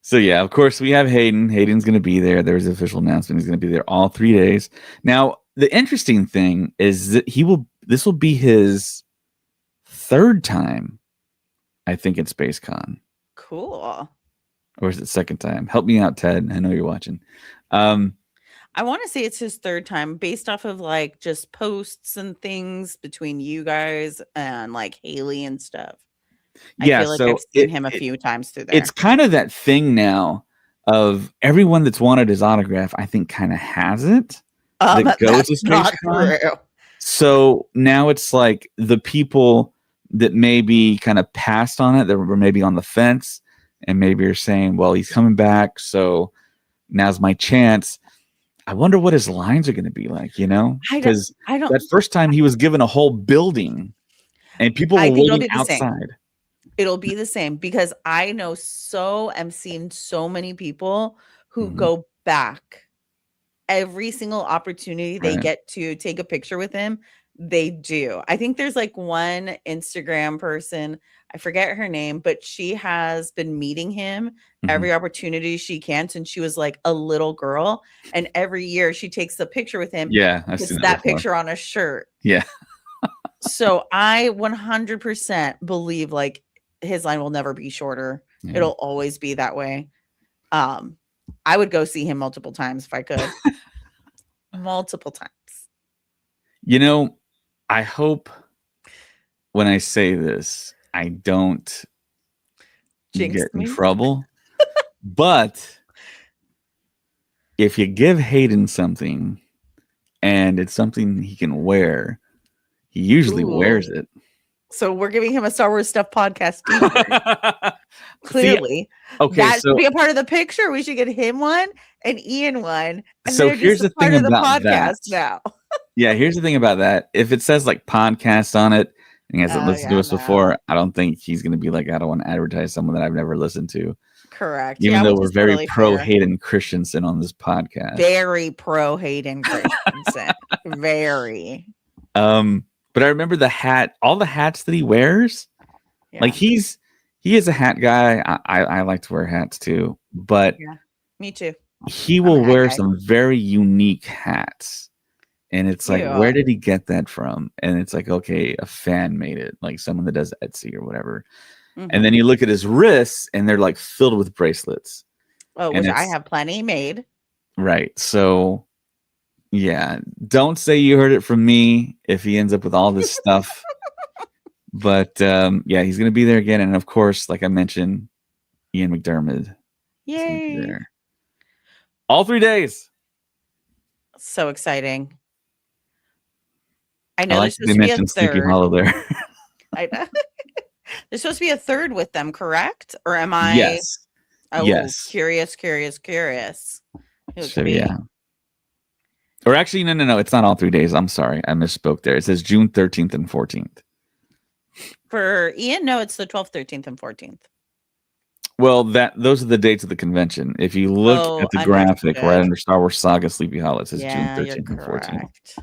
So yeah, of course we have Hayden. Hayden's going to be there. There's an official announcement. He's going to be there all 3 days. Now, the interesting thing is that this will be his 3rd time, I think, at SpaceCon. Cool. Or is it 2nd time? Help me out, Ted. I know you're watching. I want to say it's his 3rd time based off of like just posts and things between you guys and like Haley and stuff. Yeah, I feel like so I've seen him a few times through there. it's kind of that thing now of everyone that's wanted his autograph, I think, kind of has it. That goes to that's not SpaceCon. true. So now it's like the people that maybe kind of passed on it, that were maybe on the fence, and maybe are saying, well, he's coming back, so now's my chance. I wonder what his lines are going to be like, you know? Because I don't. that first time he was given a whole building and people were I think it'll waiting be the same. outside. It'll be the same because I know I'm seeing so many people who go back every single opportunity they get to take a picture with him. They do. I think there's like one Instagram person, I forget her name, but she has been meeting him every opportunity she can since she was like a little girl. And every year she takes a picture with him. Yeah, I've seen that picture on a shirt. Yeah. So I 100% believe like his line will never be shorter. Yeah. It'll always be that way. I would go see him multiple times if I could. Multiple times. You know, I hope when I say this, I don't Jinx get in me? trouble. But if you give Hayden something and it's something he can wear, he usually wears it. So we're giving him a Star Wars Stuff podcast t-shirt. Clearly. Okay, that so should be a part of the picture. We should get him one and Ian one. And so they're here's just the a part thing of the about podcast that. now. Yeah, here's the thing about that. If it says like podcast on it, and he hasn't listened to us before, I don't think he's going to be like, I don't want to advertise someone that I've never listened to. Correct. Even though which we're is very totally pro fair. Hayden Christensen on this podcast. Very pro Hayden Christensen. Very. But I remember the hat, all the hats that he wears. Yeah. Like he is a hat guy. I like to wear hats too, but Me too. he will wear some very unique hats. And it's like, where did he get that from? And it's like, okay, a fan made it, like someone that does Etsy or whatever. And then you look at his wrists and they're like filled with bracelets. Oh, which I have plenty made. Right. So yeah, don't say you heard it from me if he ends up with all this stuff. But yeah, he's going to be there again. And of course, like I mentioned, Ian McDermott. Yay. There. All 3 days. So exciting. I know like there's supposed to be a Sleepy third. Hollow there. I know. There's supposed to be a third with them, correct? Or am I? Yes. Oh, yes. Curious. So, yeah. Or actually, no. It's not all 3 days. I'm sorry. I misspoke there. It says June 13th and 14th. For Ian, no, it's the 12th, 13th, and 14th. Well, those are the dates of the convention. If you look at the graphic right under Star Wars Saga Sleepy Hollow, it says June 13th and 14th.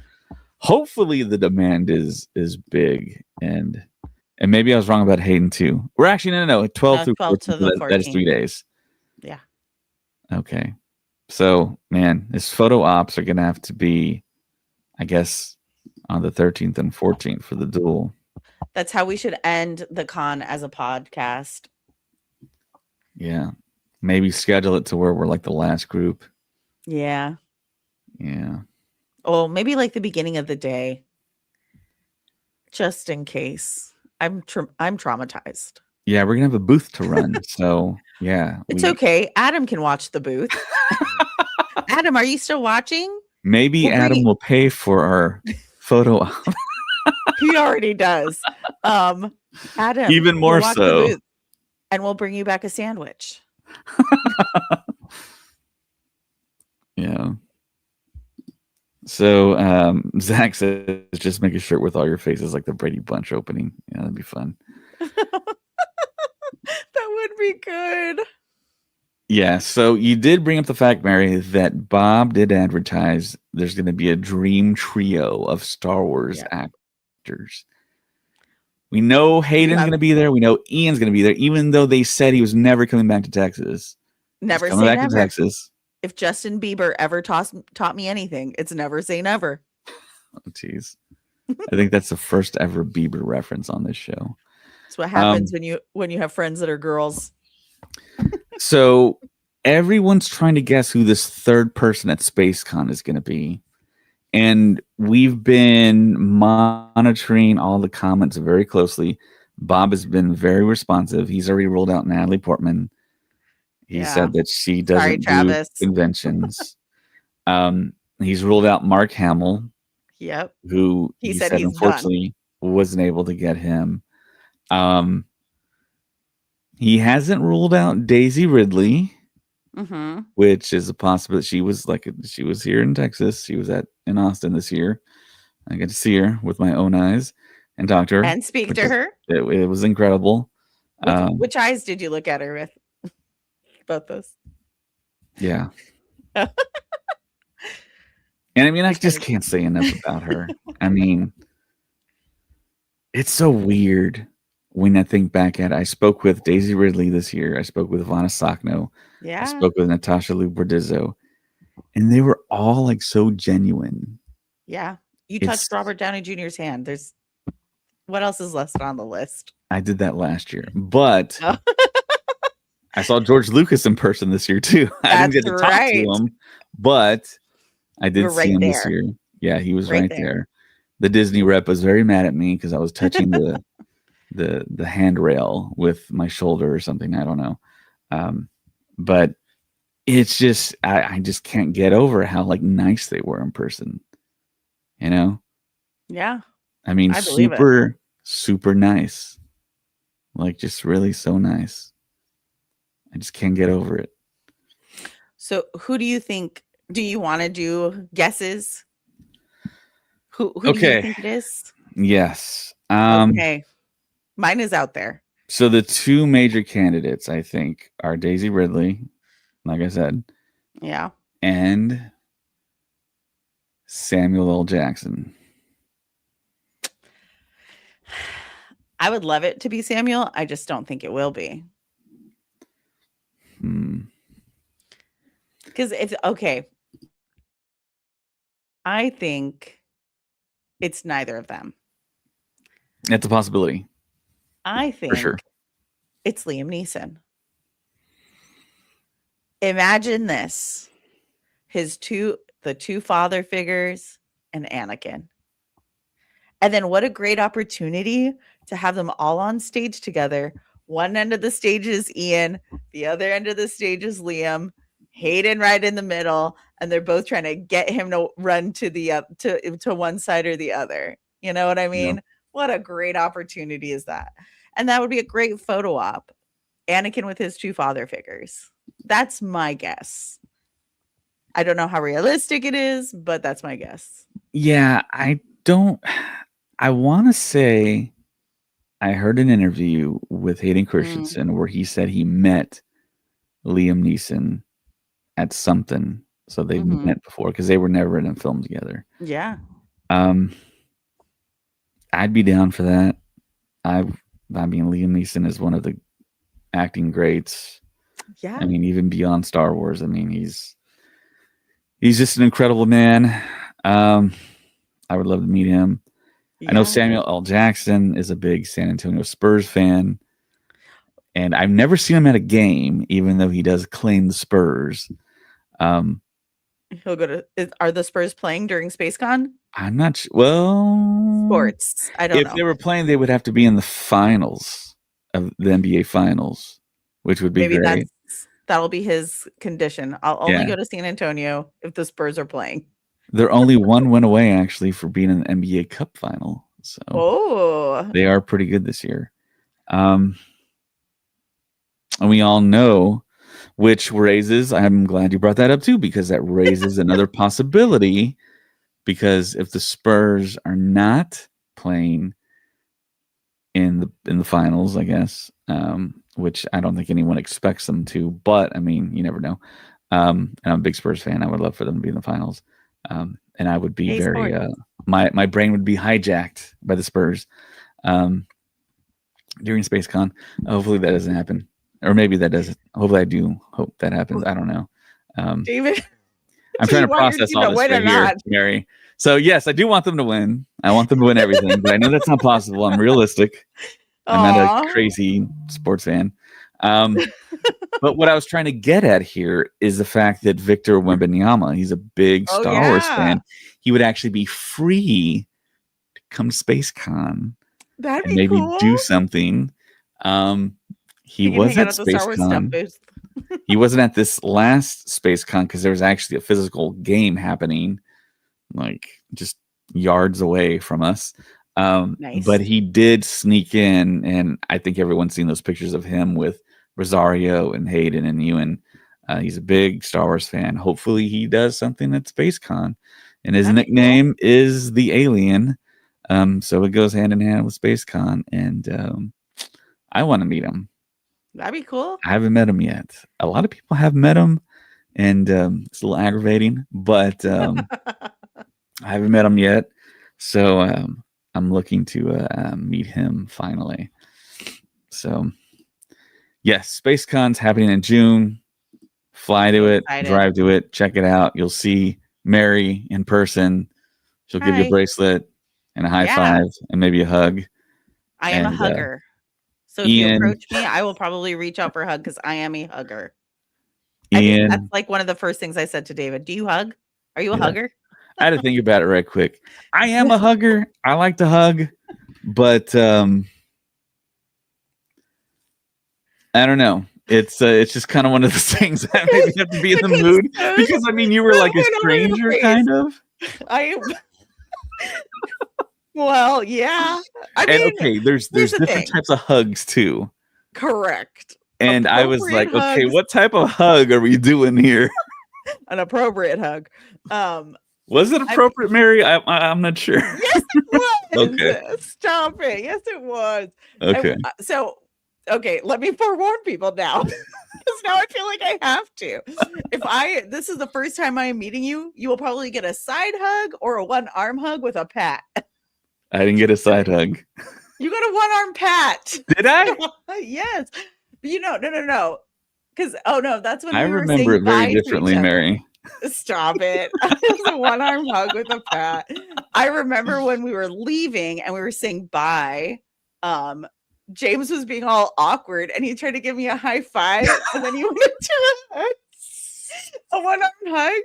Hopefully the demand is big, and maybe I was wrong about Hayden too. We're actually no 12 through 14, to the 14th. That is 3 days. Yeah. Okay. So man, his photo ops are gonna have to be, I guess, on the 13th and 14th for the duel. That's how we should end the con as a podcast. Yeah. Maybe schedule it to where we're like the last group. Yeah. Yeah. Oh, maybe like the beginning of the day. Just in case. I'm traumatized. Yeah, we're gonna have a booth to run. So yeah. It's okay. Adam can watch the booth. Adam, are you still watching? Maybe Adam will pay for our photo op. He already does. Adam, even more so. And we'll bring you back a sandwich. Yeah. So Zach says just make a shirt with all your faces like the Brady Bunch opening. Yeah, that'd be fun. That would be good. Yeah, so you did bring up the fact, Mary, that Bob did advertise there's going to be a dream trio of Star Wars actors. We know Hayden's going to be there. We know Ian's going to be there, even though they said he was never coming back to Texas. Never He's coming say back never. to Texas. If Justin Bieber ever taught me anything, it's never say never. Oh, jeez. I think that's the first ever Bieber reference on this show. That's what happens when you have friends that are girls. So everyone's trying to guess who this third person at SpaceCon is going to be. And we've been monitoring all the comments very closely. Bob has been very responsive. He's already ruled out Natalie Portman. He said that she doesn't do conventions. He's ruled out Mark Hamill. Yep. Who he said unfortunately wasn't able to get him. He hasn't ruled out Daisy Ridley, which is a possibility. She was here in Texas. She was in Austin this year. I got to see her with my own eyes and talk to her and speak to her. It was incredible. Which eyes did you look at her with? Both those. Yeah. And I mean, I just can't say enough about her. I mean, it's so weird when I think back at it. I spoke with Daisy Ridley this year. I spoke with Ivana Sakno. Yeah. I spoke with Natasha Liu Bordizzo. And they were all like so genuine. Yeah. You touched Robert Downey Jr.'s hand. What else is listed on the list? I did that last year. But I saw George Lucas in person this year too. I didn't get to talk to him, but I did see him this year. Yeah, he was right there. The Disney rep was very mad at me because I was touching the handrail with my shoulder or something. I don't know. But it's just I just can't get over how like nice they were in person. You know? Yeah. I mean, super nice. Like just really so nice. I just can't get over it. So who do you think? Do you want to do guesses? Who do you think it is? Yes. Okay. Mine is out there. So the two major candidates, I think, are Daisy Ridley, like I said. Yeah. And Samuel L. Jackson. I would love it to be Samuel. I just don't think it will be. Because I think it's neither of them. That's a possibility. I think it's Liam Neeson. Imagine this. The two father figures and Anakin. And then what a great opportunity to have them all on stage together. One end of the stage is Ian. The other end of the stage is Liam. Hayden right in the middle. And they're both trying to get him to run to the to one side or the other. You know what I mean? Yep. What a great opportunity is that? And that would be a great photo op. Anakin with his two father figures. That's my guess. I don't know how realistic it is, but that's my guess. Yeah, I want to say I heard an interview with Hayden Christensen where he said he met Liam Neeson at something. So they met before because they were never in a film together. Yeah. I'd be down for that. I mean, Liam Neeson is one of the acting greats. Yeah. I mean, even beyond Star Wars. I mean, he's just an incredible man. I would love to meet him. Yeah. I know Samuel L. Jackson is a big San Antonio Spurs fan. And I've never seen him at a game, even though he does claim the Spurs. He'll go to. Are the Spurs playing during SpaceCon? I'm not sure. Well, sports. I don't know. If they were playing, they would have to be in the finals of the NBA Finals, which would be great. That'll be his condition. I'll only go to San Antonio if the Spurs are playing. They're only one win away, actually, for being in the NBA Cup final. So they are pretty good this year. And we all know, which raises, I'm glad you brought that up too, because that raises another possibility. Because if the Spurs are not playing, in the finals, I guess. Which I don't think anyone expects them to, but I mean, you never know. And I'm a big Spurs fan. I would love for them to be in the finals. And I would be very my brain would be hijacked by the Spurs during SpaceCon. Hopefully that doesn't happen. Or maybe that doesn't. Hopefully I do hope that happens. I don't know. David, I'm trying to process all this right here, Mary. So yes, I do want them to win. I want them to win everything, but I know that's not possible. I'm realistic. I'm not a crazy sports fan. But what I was trying to get at here is the fact that Victor Wembanyama, he's a big Star Wars fan. He would actually be free to come to SpaceCon and maybe cool. do something. He was at SpaceCon. He wasn't at this last SpaceCon because there was actually a physical game happening, like just yards away from us. Nice. But he did sneak in, and I think everyone's seen those pictures of him with Rosario and Hayden and Ewan. He's a big Star Wars fan. Hopefully he does something at SpaceCon, and his nickname is the Alien. So it goes hand in hand with SpaceCon, and I want to meet him. That'd be cool. I haven't met him yet. A lot of people have met him, and it's a little aggravating, but I haven't met him yet. So I'm looking to meet him finally. So yes, SpaceCon's happening in June. Fly to it, drive to it, check it out. You'll see Mary in person. She'll give you a bracelet and a high five and maybe a hug. I am a hugger. So if you approach me, I will probably reach out for a hug because I am a hugger. I think that's like one of the first things I said to David. Do you hug? Are you a hugger? I had to think about it right quick. I am a hugger. I like to hug, but I don't know. It's just kind of one of those things that maybe have to be in the mood because I mean you were like a stranger kind of. I am. Well, yeah. I mean, okay, there's different types of hugs too. Correct. And I was like, okay, what type of hug are we doing here? An appropriate hug. Was it appropriate, Mary? I'm not sure. Yes, it was. Okay. Stop it. Yes, it was. Okay. Okay, let me forewarn people now. Because now I feel like I have to. If this is the first time I am meeting you, you will probably get a side hug or a one-arm hug with a pat. I didn't get a side hug. You got a one-arm pat. Did I? Yes. No. Because, that's when I remember it very differently, Mary. Stop it. It was a one-arm hug with a pat. I remember when we were leaving and we were saying bye. James was being all awkward and he tried to give me a high five and then he went into a one-arm hug.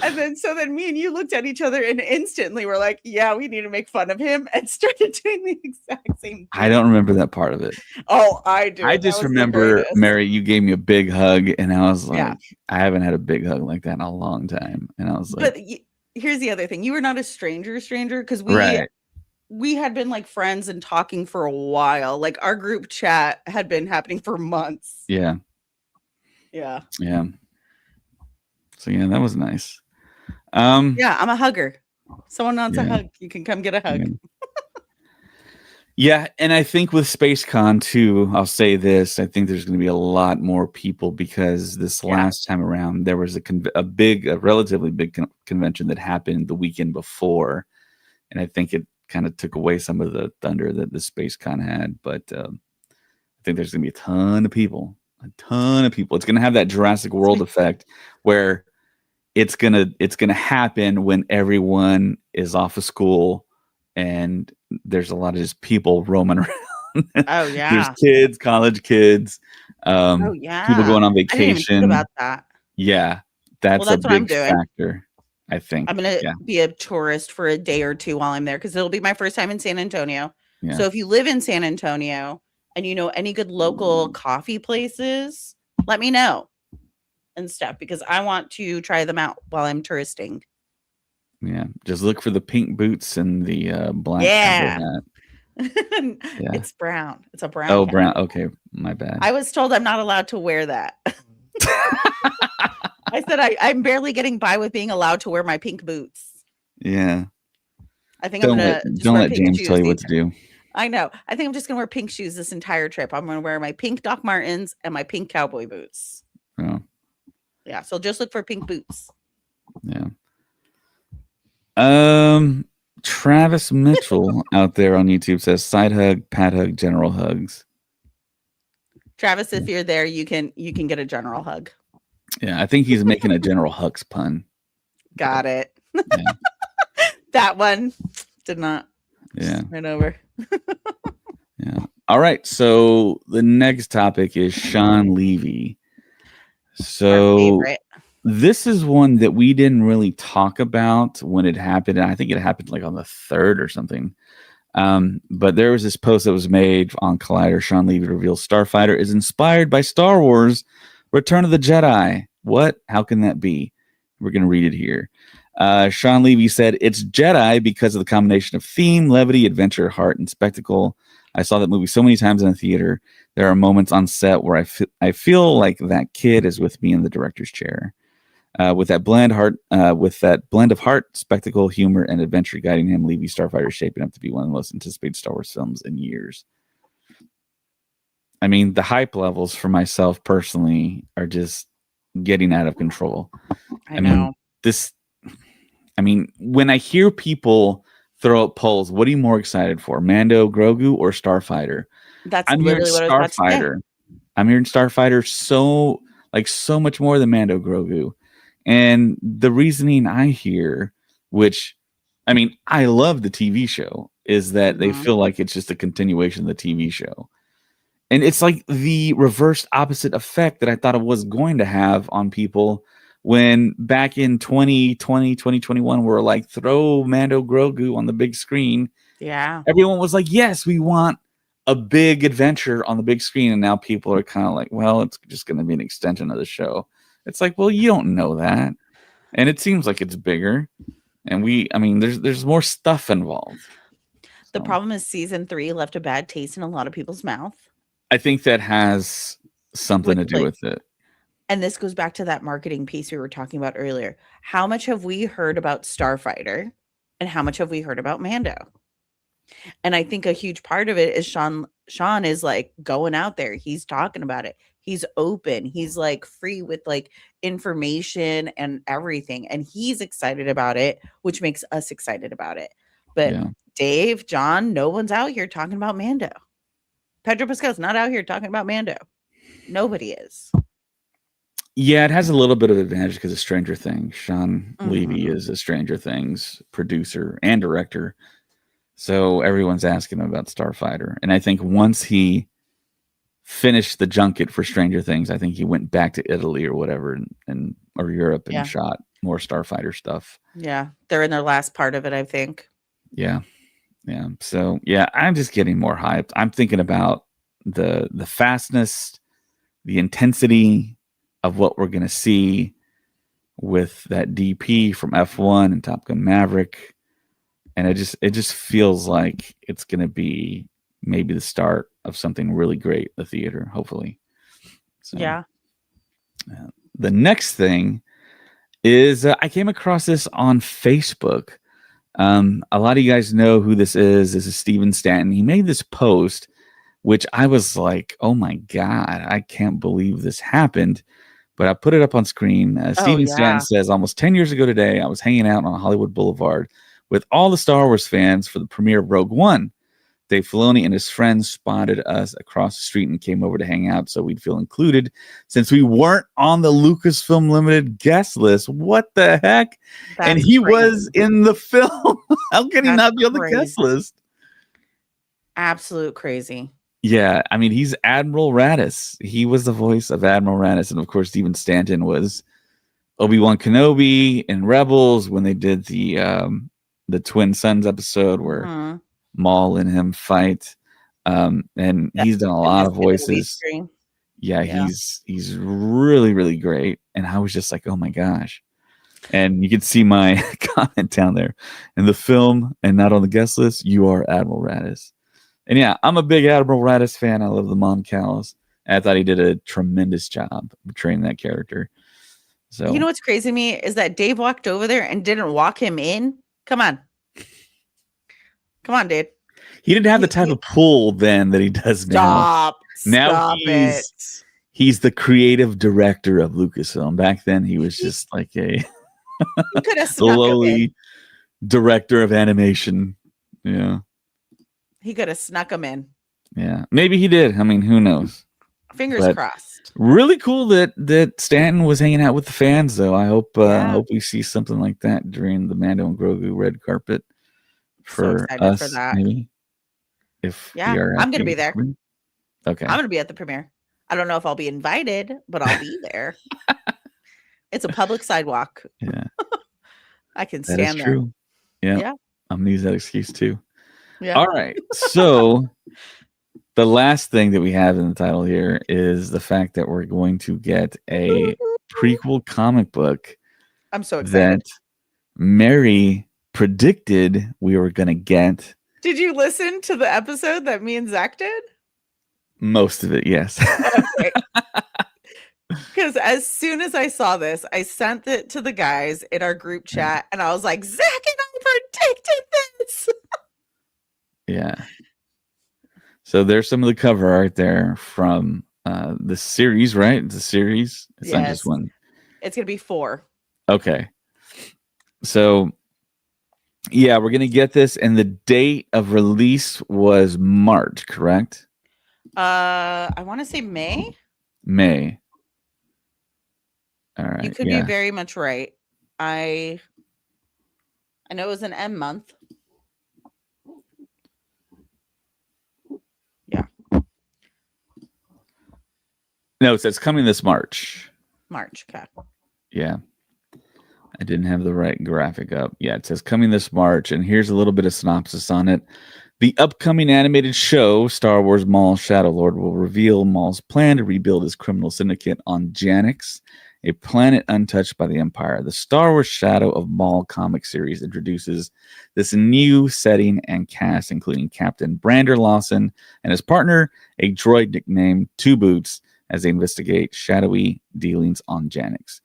And then me and you looked at each other and instantly were like, yeah, we need to make fun of him and started doing the exact same thing. I don't remember that part of it. Oh, I do. I just remember, Mary, you gave me a big hug and I was like, I haven't had a big hug like that in a long time. And I was like, but here's the other thing. You were not a stranger because we had been like friends and talking for a while. Like our group chat had been happening for months. Yeah. So yeah, that was nice. Yeah, I'm a hugger. Someone wants a hug, you can come get a hug. Yeah, and I think with SpaceCon too, I'll say this: I think there's going to be a lot more people because this last time around there was a relatively big convention that happened the weekend before, and I think it kind of took away some of the thunder that the SpaceCon had. But I think there's going to be a ton of people. It's going to have that Jurassic World effect where it's gonna happen when everyone is off of school and there's a lot of just people roaming around. Oh yeah, there's kids, college kids. People going on vacation. I didn't even think about that. Yeah, that's a big factor. I think I'm gonna be a tourist for a day or two while I'm there because it'll be my first time in San Antonio. Yeah. So if you live in San Antonio and you know any good local coffee places, let me know and stuff because I want to try them out while I'm touristing. Yeah, just look for the pink boots and the black hat. It's brown. It's a brown. Oh, hat. brown. Okay, my bad. I was told I'm not allowed to wear that. I said I'm barely getting by with being allowed to wear my pink boots. Yeah. I think don't let James tell you what to do. I know. I think I'm just gonna wear pink shoes this entire trip. I'm gonna wear my pink Doc Martens and my pink cowboy boots. Oh, Yeah, so just look for pink boots. yeah. Travis Mitchell out there on YouTube says side hug, pat hug, general hugs. Travis, if you're there, you can get a general hug. Yeah, I think he's making a General Hux pun. Got it. Yeah. That one did not. Yeah. Right over. Yeah. All right. So the next topic is Sean Levy. Our So favorite. this is one that we didn't really talk about when it happened. And I think it happened like on the 3rd or something. But there was this post that was made on Collider. Sean Levy reveals Starfighter is inspired by Star Wars Return of the Jedi. What? How can that be? We're going to read it here. Sean Levy said, it's Jedi because of the combination of theme, levity, adventure, heart, and spectacle. I saw that movie so many times in a theater. There are moments on set where I feel like that kid is with me in the director's chair. With that blend of heart, spectacle, humor, and adventure guiding him, Levy Starfighter is shaping up to be one of the most anticipated Star Wars films in years. I mean, the hype levels for myself personally are just getting out of control. I know. When I hear people throw up polls, what are you more excited for, Mando, Grogu, or Starfighter? That's literally what I was about to say. Starfighter. I'm hearing Starfighter so much more than Mando, Grogu. And the reasoning I hear, which, I mean, I love the TV show, is that they feel like it's just a continuation of the TV show. And it's like the reverse opposite effect that I thought it was going to have on people when back in 2020, 2021, we're like, throw Mando Grogu on the big screen. Yeah. Everyone was like, yes, we want a big adventure on the big screen. And now people are kind of like, well, it's just going to be an extension of the show. It's like, well, you don't know that. And it seems like it's bigger. And there's more stuff involved. The problem is season 3 left a bad taste in a lot of people's mouth. I think that has something to do with it. And this goes back to that marketing piece we were talking about earlier. How much have we heard about Starfighter and how much have we heard about Mando? And I think a huge part of it is Sean is like going out there. He's talking about it. He's open. He's like free with like information and everything. And he's excited about it, which makes us excited about it. But Dave, John, no one's out here talking about Mando. Pedro Pascal's not out here talking about Mando. Nobody is. Yeah, it has a little bit of advantage because of Stranger Things. Sean Levy is a Stranger Things producer and director. So everyone's asking him about Starfighter. And I think once he finished the junket for Stranger Things, I think he went back to Italy or whatever or Europe and shot more Starfighter stuff. Yeah, they're in their last part of it, I think. Yeah. Yeah. So I'm just getting more hyped. I'm thinking about the fastness, the intensity of what we're gonna see with that DP from F1 and Top Gun Maverick. And it just feels like it's gonna be maybe the start of something really great in the theater, hopefully. So, the next thing is I came across this on Facebook. A lot of you guys know who this is. This is Steven Stanton. He made this post, which I was like, oh my God, I can't believe this happened. But I put it up on screen. Steven Stanton says, almost 10 years ago today, I was hanging out on Hollywood Boulevard with all the Star Wars fans for the premiere of Rogue One. Dave Filoni and his friends spotted us across the street and came over to hang out so we'd feel included since we weren't on the Lucasfilm Limited guest list. What the heck? And he was in the film. How can he not be on the guest list? Absolute crazy. Yeah, I mean, he's Admiral Raddus. He was the voice of Admiral Raddus. And of course, Steven Stanton was Obi-Wan Kenobi in Rebels when they did the Twin Sons episode where Maul and him fight. And he's done a lot of voices. Yeah, he's really, really great. And I was just like, oh my gosh. And you can see my comment down there. In the film and not on the guest list, you are Admiral Raddus. And yeah, I'm a big Admiral Raddus fan. I love the Mon Cals. I thought he did a tremendous job portraying that character. So you know what's crazy to me is that Dave walked over there and didn't walk him in. Come on, dude. He didn't have the type of pull then that he does now. Stop it. He's the creative director of Lucasfilm. Back then, he was just like a You could have snuck him in. lowly director of animation. Yeah. He could have snuck him in. Yeah. Maybe he did. I mean, who knows? Fingers But crossed. really cool that Stanton was hanging out with the fans, though. I hope we see something like that during the Mando and Grogu red carpet for excited us, for that. maybe. If we are I'm going to be there. Okay. I'm going to be at the premiere. I don't know if I'll be invited, but I'll be there. It's a public sidewalk. Yeah. I can That is stand there. true. Yeah. Yeah. I'm going to use that excuse too. Yeah. All right. So the last thing that we have in the title here is the fact that we're going to get a prequel comic book I'm so excited. that Mary predicted we were going to get. Did you listen to the episode that me and Zach did? Most of it, yes. Okay. Because as soon as I saw this, I sent it to the guys in our group chat, and I was like, Zach and I predicted this. Yeah. So there's some of the cover art there from the series, right? It's a series. It's not just one. It's going to be 4. Okay. So, yeah, we're going to get this, and the date of release was March, correct? I want to say May. May. All right. You could be very much right. I know it was an M month. Yeah. No, it says coming this March. March. Okay. Yeah. I didn't have the right graphic up. Yeah, it says coming this March, and here's a little bit of synopsis on it. The upcoming animated show, Star Wars Maul Shadowlord, will reveal Maul's plan to rebuild his criminal syndicate on Janix, a planet untouched by the Empire. The Star Wars Shadow of Maul comic series introduces this new setting and cast, including Captain Brander Lawson and his partner, a droid nicknamed Two Boots, as they investigate shadowy dealings on Janix.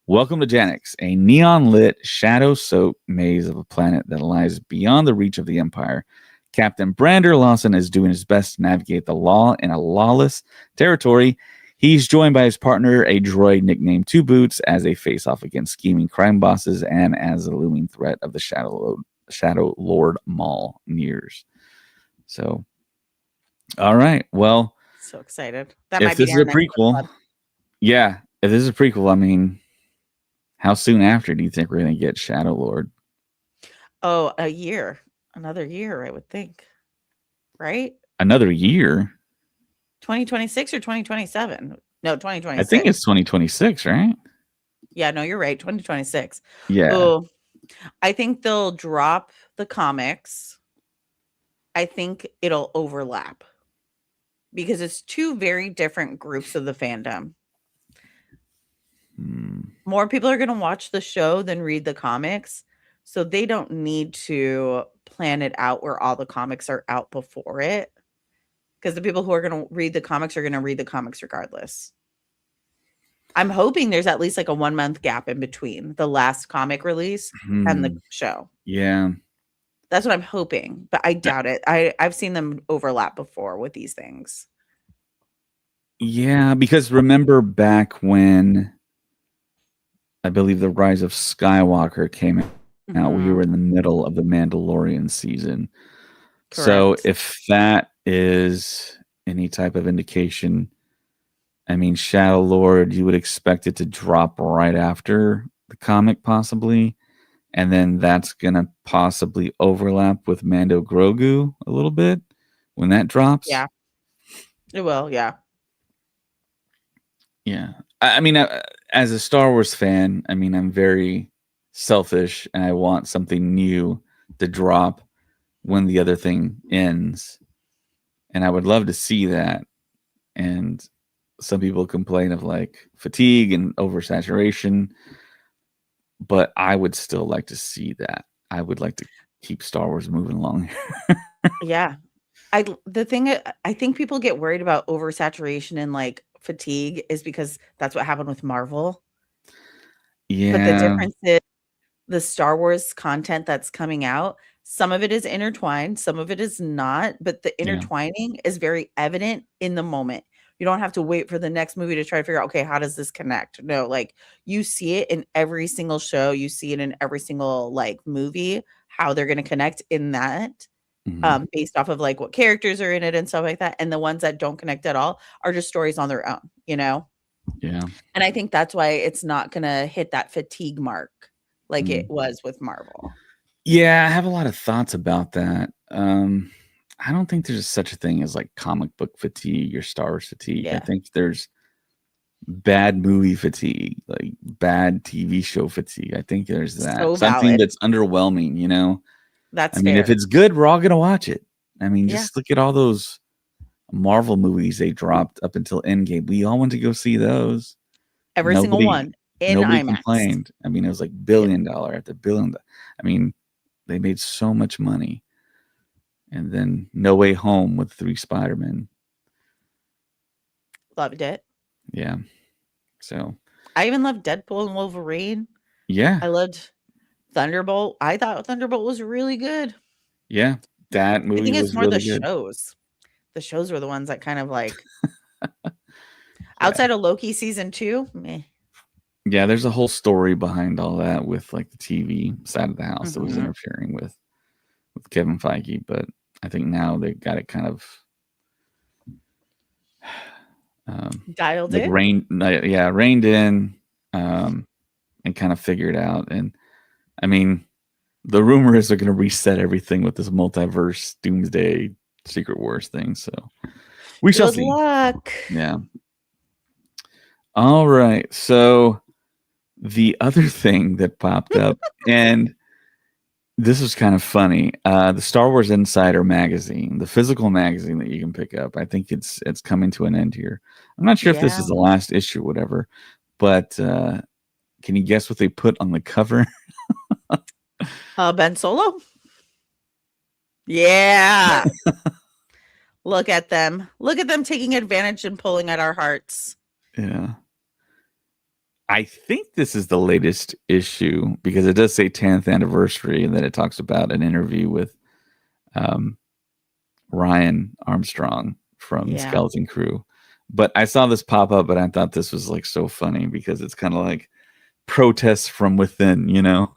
Welcome to Janix, a neon-lit, shadow-soaked maze of a planet that lies beyond the reach of the Empire. Captain Brander Lawson is doing his best to navigate the law in a lawless territory. He's joined by his partner, a droid nicknamed Two Boots, as they face off against scheming crime bosses and as the looming threat of the Shadow Lord Maul nears. So, all right. Well, so excited. That if might be this is a prequel, yeah. If this is a prequel, I mean, how soon after do you think we're going to get Shadow Lord? Oh, a year. Another year, I would think. Right? Another year? 2026 or 2027? No, 2026. I think it's 2026, right? Yeah, no, you're right. 2026. Yeah. Oh, I think they'll drop the comics. I think it'll overlap because it's 2 very different groups of the fandom. More people are going to watch the show than read the comics. So they don't need to plan it out where all the comics are out before it. Because the people who are going to read the comics are going to read the comics regardless. I'm hoping there's at least like a 1 month gap in between the last comic release and the show. Yeah. That's what I'm hoping, but I doubt it. I've seen them overlap before with these things. Yeah, because remember back when I believe The Rise of Skywalker came out, we were in the middle of the Mandalorian season. Correct. So if that is any type of indication, I mean, Shadow Lord, you would expect it to drop right after the comic, possibly. And then that's going to possibly overlap with Mando Grogu a little bit when that drops. Yeah. It will, yeah. Yeah. I mean, as a Star Wars fan, I mean, I'm very selfish and I want something new to drop when the other thing ends. And I would love to see that. And some people complain of like fatigue and oversaturation, but I would still like to see that. I would like to keep Star Wars moving along. Yeah. I think people get worried about oversaturation and like fatigue is because that's what happened with Marvel. Yeah. But the difference is the Star Wars content that's coming out, some of it is intertwined, some of it is not, but the Yeah. intertwining is very evident in the moment. You don't have to wait for the next movie to try to figure out, okay, how does this connect? No, like you see it in every single show, you see it in every single like movie, how they're going to connect in that. Based off of like what characters are in it and stuff like that. And the ones that don't connect at all are just stories on their own, you know? Yeah. And I think that's why it's not going to hit that fatigue mark like it was with Marvel. Yeah, I have a lot of thoughts about that. I don't think there's such a thing as like comic book fatigue or Star Wars fatigue. I Yeah. think there's bad movie fatigue, like bad TV show fatigue. I think there's that. So Something valid. that's underwhelming, you know? That's I mean, if fair. it's good, we're all going to watch it. I mean, Yeah. just look at all those Marvel movies they dropped up until Endgame. We all went to go see those. Every single one in Nobody IMAX. complained. I mean, it was like $1 billion after $1 billion. I mean, they made so much money. And then No Way Home with 3 Spider-Men. Loved it. Yeah. So, I even loved Deadpool and Wolverine. yeah. I loved Thunderbolt. I thought Thunderbolt was really good. Yeah. That I movie think it's was more really the good. shows. The shows were the ones that kind of like outside of Loki season 2, meh. Yeah, there's a whole story behind all that with like the TV side of the house that was Mhm. interfering with Kevin Feige, but I think now they got it kind of Dialed like in. reined in and kind of figured out. And I mean, the rumor is they're going to reset everything with this multiverse Doomsday Secret Wars thing. So we shall Good see. luck. Yeah. All right. So the other thing that popped up, and this was kind of funny, the Star Wars Insider magazine, the physical magazine that you can pick up. I think it's coming to an end here. I'm not sure if this is the last issue or whatever, but can you guess what they put on the cover? Ben Solo. Yeah. Look at them. Look at them taking advantage and pulling at our hearts. Yeah. I think this is the latest issue because it does say 10th anniversary, and then it talks about an interview with Ryan Armstrong from Skeleton Crew. But I saw this pop up, and I thought this was like so funny because it's kind of like protests from within, you know?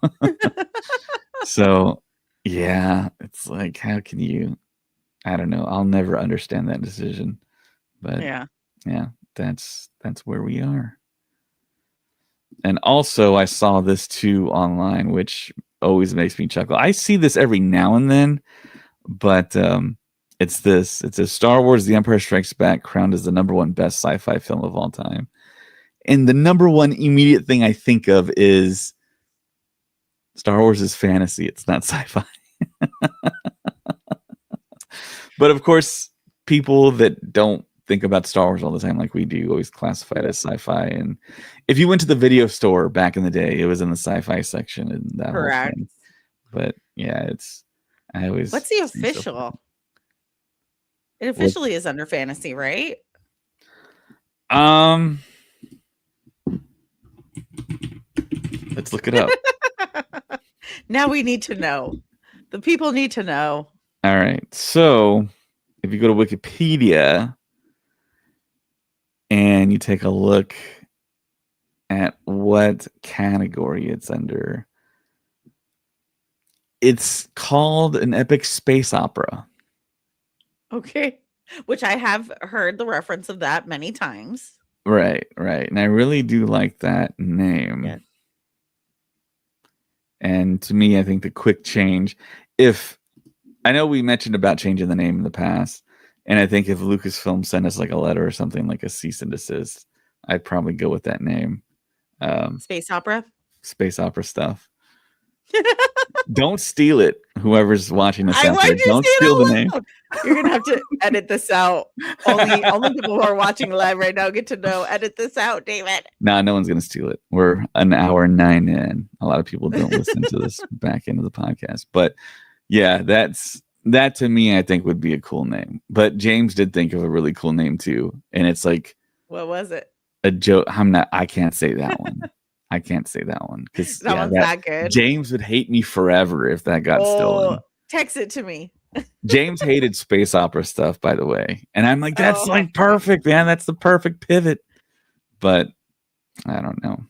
So, yeah, it's like, how can you? I don't know. I'll never understand that decision. But yeah, that's where we are. And also, I saw this too online, which always makes me chuckle. I see this every now and then, but it's this. It says Star Wars: The Empire Strikes Back crowned as the #1 best sci-fi film of all time. And the #1 immediate thing I think of is Star Wars is fantasy. It's not sci-fi. But of course, people that don't think about Star Wars all the time like we do always classify it as sci-fi. And if you went to the video store back in the day, it was in the sci-fi section and that whole thing. But yeah, I always. What's the official? It officially is under fantasy, right? Let's look it up. Now we need to know. The people need to know. All right. So if you go to Wikipedia and you take a look at what category it's under, it's called an epic space opera. Okay. Which I have heard the reference of that many times. Right. And I really do like that name. Yes. And to me, I think the quick change, if I know we mentioned about changing the name in the past, and I think if Lucasfilm sent us like a letter or something like a cease and desist, I'd probably go with that name. Space opera stuff. Don't steal it, whoever's watching this out there. Don't steal the name. You're gonna have to edit this out. Only people who are watching live right now get to know. Edit this out, David. No one's gonna steal it. We're an hour 9 in. A lot of people don't listen to this back end of the podcast, but yeah, that to me I think would be a cool name. But James did think of a really cool name too, and it's like, what was it? A joke. I can't say that one. I can't say that one because That one's that good. James would hate me forever if that got stolen. Text it to me. James hated space opera stuff, by the way, and I'm like, that's Oh. like perfect, man. That's the perfect pivot. But I don't know.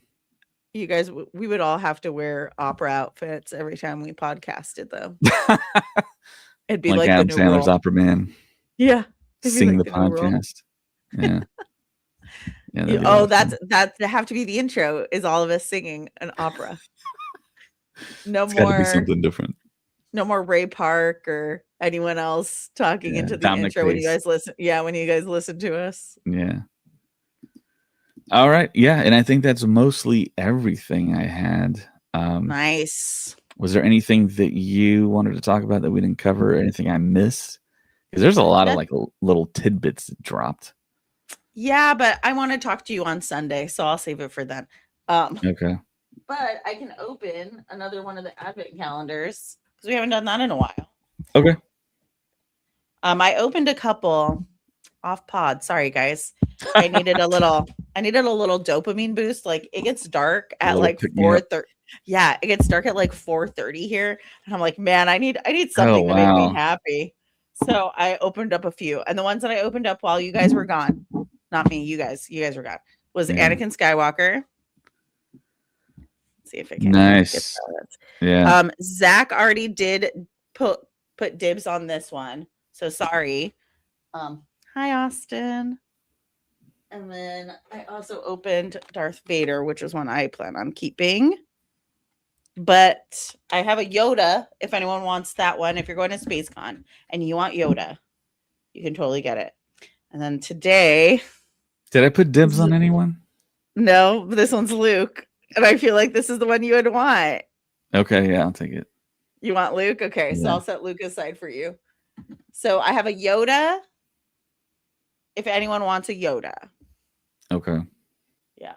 You guys, we would all have to wear opera outfits every time we podcasted, though. It'd be like Adam the new Sandler's rule. Opera Man. Yeah. It'd be Sing like the the new rule. podcast. Yeah. Yeah, that'd be Oh, awesome. that's have to be the intro. Is all of us singing an opera? No It's got to be more. something different. No more Ray Park or anyone else talking Yeah, into the Dominic intro when you Pace. guys listen. Yeah, when you guys listen to us. Yeah. All right. Yeah, and I think that's mostly everything I had. Nice. Was there anything that you wanted to talk about that we didn't cover? Or anything I missed? Because there's a lot of like little tidbits that dropped. Yeah, but I want to talk to you on Sunday, so I'll save it for then. Okay. But I can open another one of the advent calendars because we haven't done that in a while. Okay. I opened a couple off pod. Sorry, guys. I needed a little dopamine boost. Like it gets dark at like 4:30. Yeah, it gets dark at like 4:30 here, and I'm like, man, I need something to make me happy. So I opened up a few, and the ones that I opened up while you guys were gone, not me, you guys were gone, was Anakin Skywalker. Let's see if it can. Nice. Yeah. Zach already did put dibs on this one, so sorry. Hi, Austin. And then I also opened Darth Vader, which is one I plan on keeping. But I have a Yoda if anyone wants that one. If you're going to SpaceCon and you want Yoda, you can totally get it. And then today... Did I put dibs on anyone? No, this one's Luke. And I feel like this is the one you would want. Okay, yeah, I'll take it. You want Luke? Okay, so I'll set Luke aside for you. So I have a Yoda if anyone wants a Yoda. Okay. Yeah.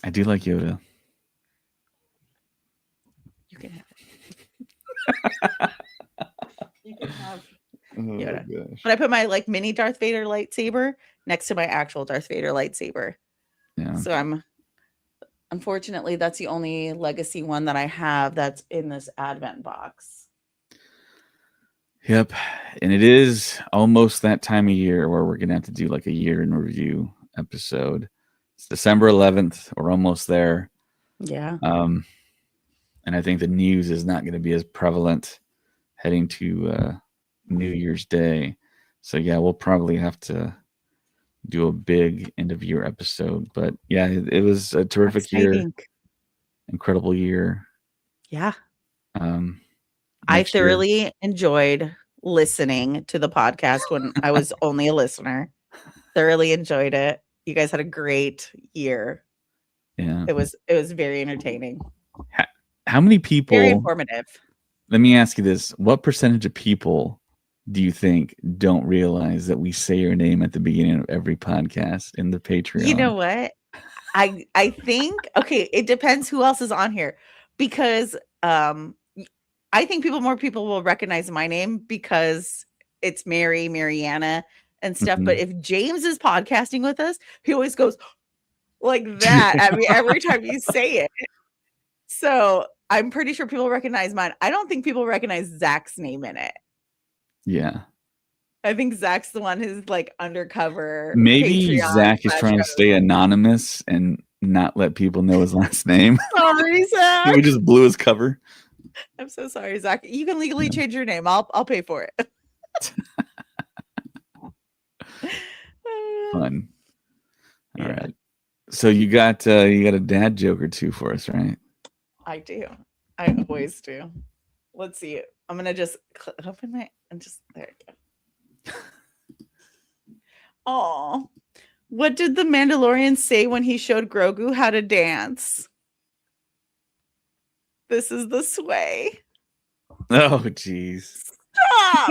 I do like Yoda. You can have it. You can have Yoda. But I put my like mini Darth Vader lightsaber next to my actual Darth Vader lightsaber. Yeah. So unfortunately, that's the only legacy one that I have that's in this Advent box. Yep. And it is almost that time of year where we're going to have to do like a year in review episode. It's December 11th. We're almost there. Yeah. And I think the news is not going to be as prevalent heading to New Year's Day. So yeah, we'll probably have to do a big end of year episode. But yeah, it was a terrific year. Incredible year. Yeah. I thoroughly enjoyed listening to the podcast when I was only a listener. Thoroughly enjoyed it. You guys had a great year. Yeah. It was very entertaining. How many people? Very informative. Let me ask you this. What percentage of people do you think don't realize that we say your name at the beginning of every podcast in the Patreon? You know what? I think, okay, it depends who else is on here. Because I think more people will recognize my name because it's Mariana and stuff. But if James is podcasting with us, he always goes like that at me every time you say it. So I'm pretty sure people recognize mine. I don't think people recognize Zach's name in it. Yeah. I think Zach's the one who's like undercover. Maybe Patreon Zach is trying to stay anonymous and not let people know his last name. Sorry, Zach. We just blew his cover. I'm so sorry, Zach. You can legally change your name. I'll pay for it. Fun. All right. So you got a dad joke or two for us, right? I do. I always do. Let's see. I'm gonna just open my and just there we go. Oh, what did the Mandalorian say when he showed Grogu how to dance? This is the sway. Oh, jeez. Stop!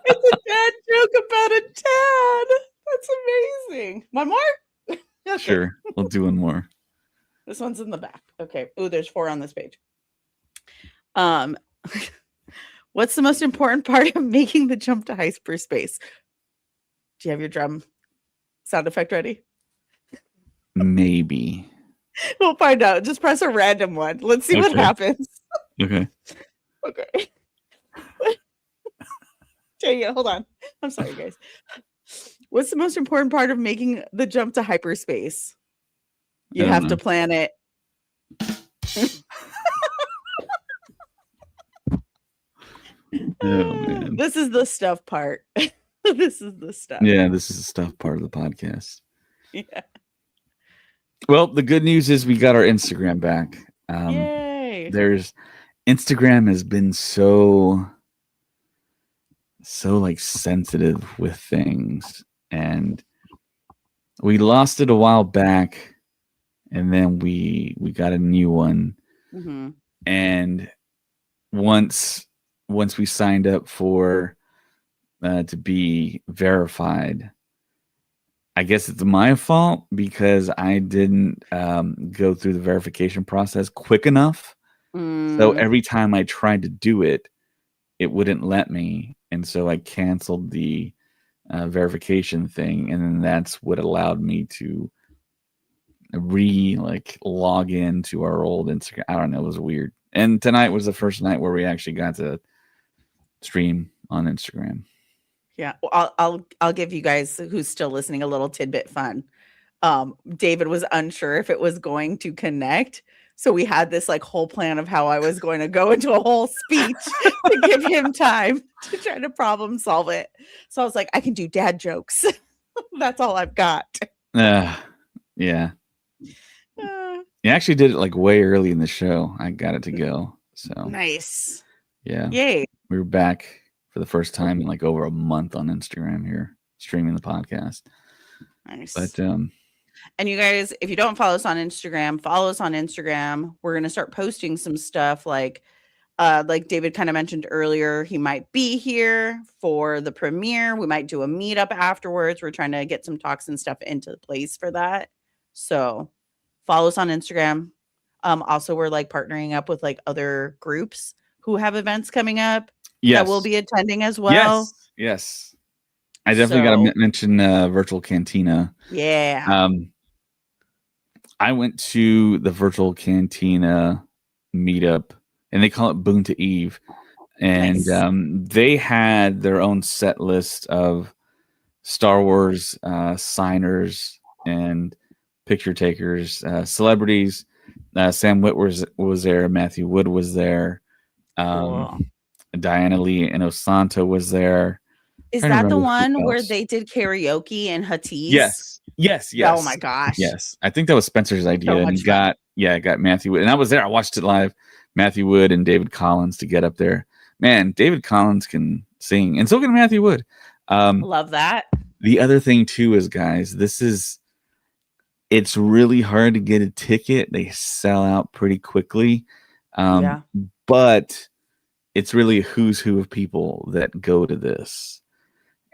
It's a dad joke about a dad. That's amazing. One more? Sure. We'll do one more. This one's in the back. Okay. Oh, there's 4 on this page. What's the most important part of making the jump to hyperspace? Do you have your drum sound effect ready? Maybe. We'll find out. Just press a random one. Let's see what Okay. happens. Okay. Okay. Yeah, hold on. I'm sorry, guys. What's the most important part of making the jump to hyperspace? You I don't have know. to plan it. Oh, man. This is the stuff part. This is the stuff. Yeah, this is the stuff part of the podcast. Yeah. Well, the good news is we got our Instagram back. Yay. Instagram has been so like sensitive with things, and we lost it a while back, and then we got a new one. Mm-hmm. And once we signed up for to be verified, I guess it's my fault because I didn't go through the verification process quick enough. So every time I tried to do it, it wouldn't let me. And so I canceled the verification thing. And then that's what allowed me to log into our old Instagram. I don't know. It was weird. And tonight was the first night where we actually got to stream on Instagram. Yeah, well, I'll give you guys who's still listening a little tidbit fun. David was unsure if it was going to connect, so we had this like whole plan of how I was going to go into a whole speech to give him time to try to problem solve it. So I was like, I can do dad jokes. That's all I've got. Yeah. You actually did it like way early in the show. I got it to go. So Nice. yeah, Yay. we were back for the first time in like over a month on Instagram here, streaming the podcast. Nice. But and you guys, if you don't follow us on Instagram, follow us on Instagram. We're gonna start posting some stuff like David kind of mentioned earlier. He might be here for the premiere. We might do a meetup afterwards. We're trying to get some talks and stuff into place for that. So follow us on Instagram. Also, we're like partnering up with like other groups who have events coming up. yes, That will be attending as well. Yes. I definitely got to So- mention Virtual Cantina. Yeah. I went to the Virtual Cantina meetup, and they call it Boon to Eve. And Nice. they had their own set list of Star Wars signers and picture takers, celebrities. Sam Witwer was there. Matthew Wood was there. Cool. Diana Lee and Osanto was there. Is Trying to that the remember who one where else. they did karaoke and Hatis? Yes. Oh my gosh. Yes. I think that was Spencer's idea. And much he got Matthew Wood. And I was there. I watched it live. Matthew Wood and David Collins to get up there. Man, David Collins can sing. And so can Matthew Wood. Love that. The other thing too is, guys, it's really hard to get a ticket. They sell out pretty quickly. But it's really a who's who of people that go to this.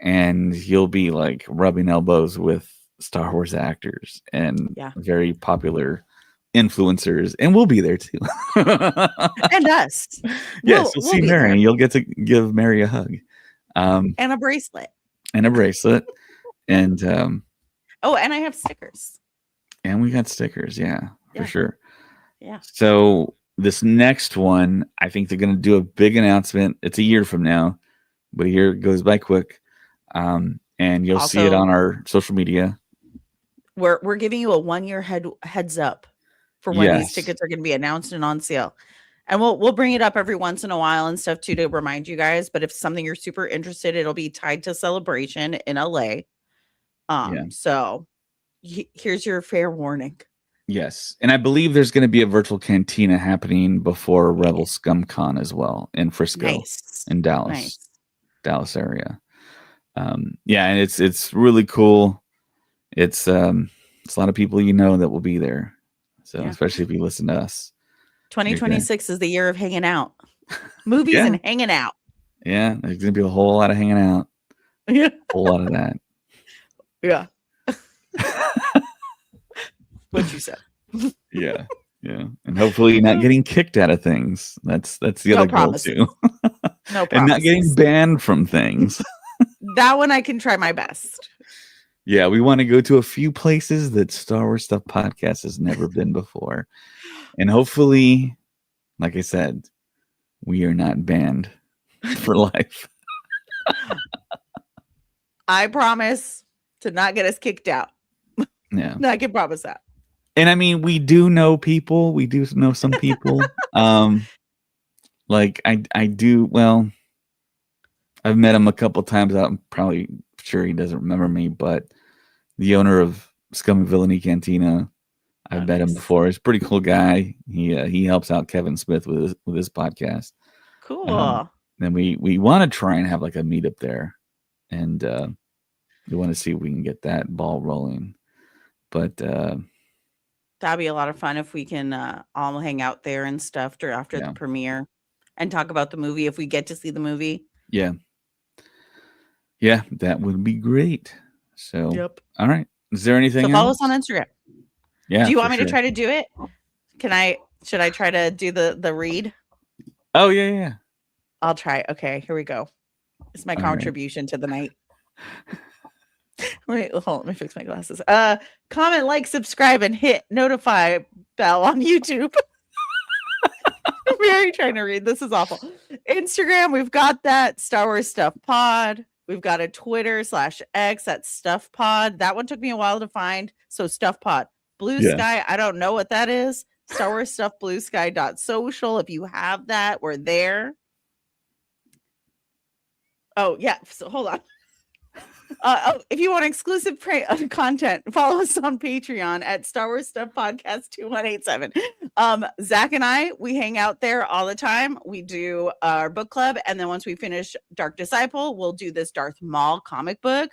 And you'll be like rubbing elbows with Star Wars actors and very popular influencers. And we'll be there too. And us. Yes, you'll see be Mary there. and you'll get to give Mary a hug. And a bracelet. And a bracelet. And Oh, and I have stickers. and we got stickers, for sure. Yeah. So this next one, I think they're going to do a big announcement. It's a year from now, but a year goes by quick. And you'll see it Also- on our social media. We're giving you a 1-year heads up for when these Yes. tickets are going to be announced and on sale. And we'll bring it up every once in a while and stuff too to remind you guys. But if something you're super interested, it'll be tied to Celebration in LA. So here's your fair warning. Yes. And I believe there's going to be a virtual cantina happening before Rebel Scum Con as well in Frisco, Nice. in Dallas, Nice. Dallas area. And it's really cool. It's a lot of people that will be there. So especially if you listen to us. 2026 is the year of hanging out. Movies and hanging out. Yeah, there's gonna be a whole lot of hanging out. Yeah. A whole lot of that. Yeah. What you said. Yeah. And hopefully not getting kicked out of things. That's the other goal too. No And not getting promises. banned from things. That one I can try my best. Yeah, we want to go to a few places that Star Wars Stuff Podcast has never been before. And hopefully, like I said, we are not banned for life. I promise to not get us kicked out. Yeah. I can promise that. And I mean, we do know people. We do know some people. Like I do. Well, I've met him a couple times. I'm probably sure he doesn't remember me, but the owner of Scum and Villainy Cantina, I've met him before. He's a pretty cool guy. He helps out Kevin Smith with his podcast. Cool. And we want to try and have like a meetup there, and we want to see if we can get that ball rolling. But that'd be a lot of fun if we can all hang out there and stuff after the premiere and talk about the movie if we get to see the movie. Yeah, that would be great. So, yep. All right. Is there anything So follow else? us on Instagram. Yeah. Do you want me to try to do it? Should I try to do the read? Oh, yeah. I'll try. Okay, here we go. It's my contribution to the night. Wait, hold on, let me fix my glasses. Comment, like, subscribe, and hit notify bell on YouTube. I'm very trying to read. This is awful. Instagram, we've got that Star Wars Stuff Pod. We've got a Twitter/X at Stuff Pod. That one took me a while to find. So Stuff Pod. Blue Sky, I don't know what that is. Star Wars Stuff Blue Sky.social. If you have that, we're there. Oh, yeah. So hold on. If you want exclusive content, follow us on Patreon at Star Wars Stuff Podcast 2187. Zach and I, we hang out there all the time. We do our book club, and then once we finish Dark Disciple, we'll do this Darth Maul comic book.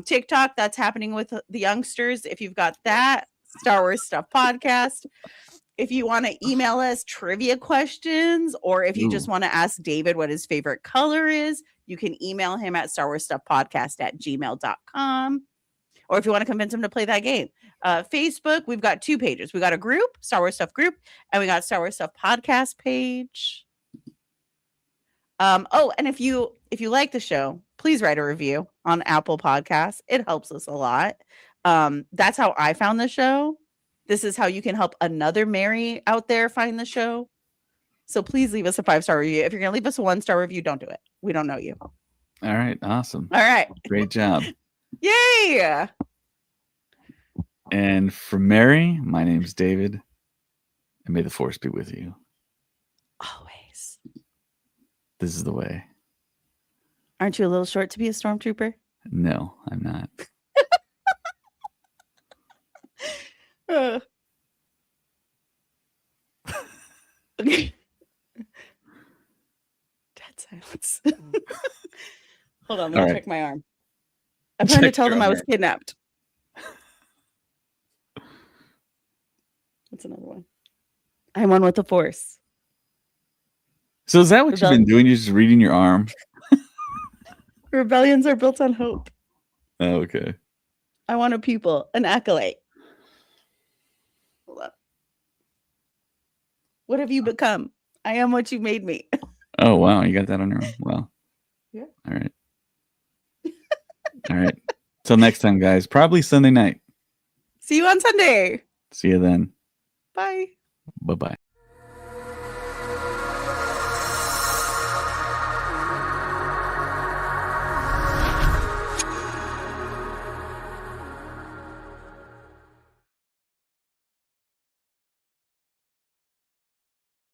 TikTok, that's happening with the youngsters. If you've got that, Star Wars Stuff Podcast. If you want to email us trivia questions, or if you just want to ask David what his favorite color is, you can email him at starwarsstuffpodcast@gmail.com. Or if you want to convince him to play that game. Facebook, we've got 2 pages. We got a group, Star Wars Stuff group, and we got Star Wars Stuff podcast page. And if you like the show, please write a review on Apple Podcasts. It helps us a lot. That's how I found the show. This is how you can help another Mary out there find the show. So please leave us a 5-star review. If you're going to leave us a 1-star review, don't do it. We don't know you. All right. Awesome. All right. Great job. Yay. And for Mary, my name's David. And may the force be with you. Always. This is the way. Aren't you a little short to be a stormtrooper? No, I'm not. Okay. Dead silence. Hold on, let me check my arm. I'm trying to tell them I was kidnapped. What's another one? I'm one with the force. So is that what you've been doing? You're just reading your arm? Rebellions are built on hope. Oh, okay. I want a pupil, an acolyte. Hold up. What have you become? I am what you made me. Oh, wow. You got that on your own? Wow. Yeah. All right. All right. Till next time, guys. Probably Sunday night. See you on Sunday. See you then. Bye. Bye-bye.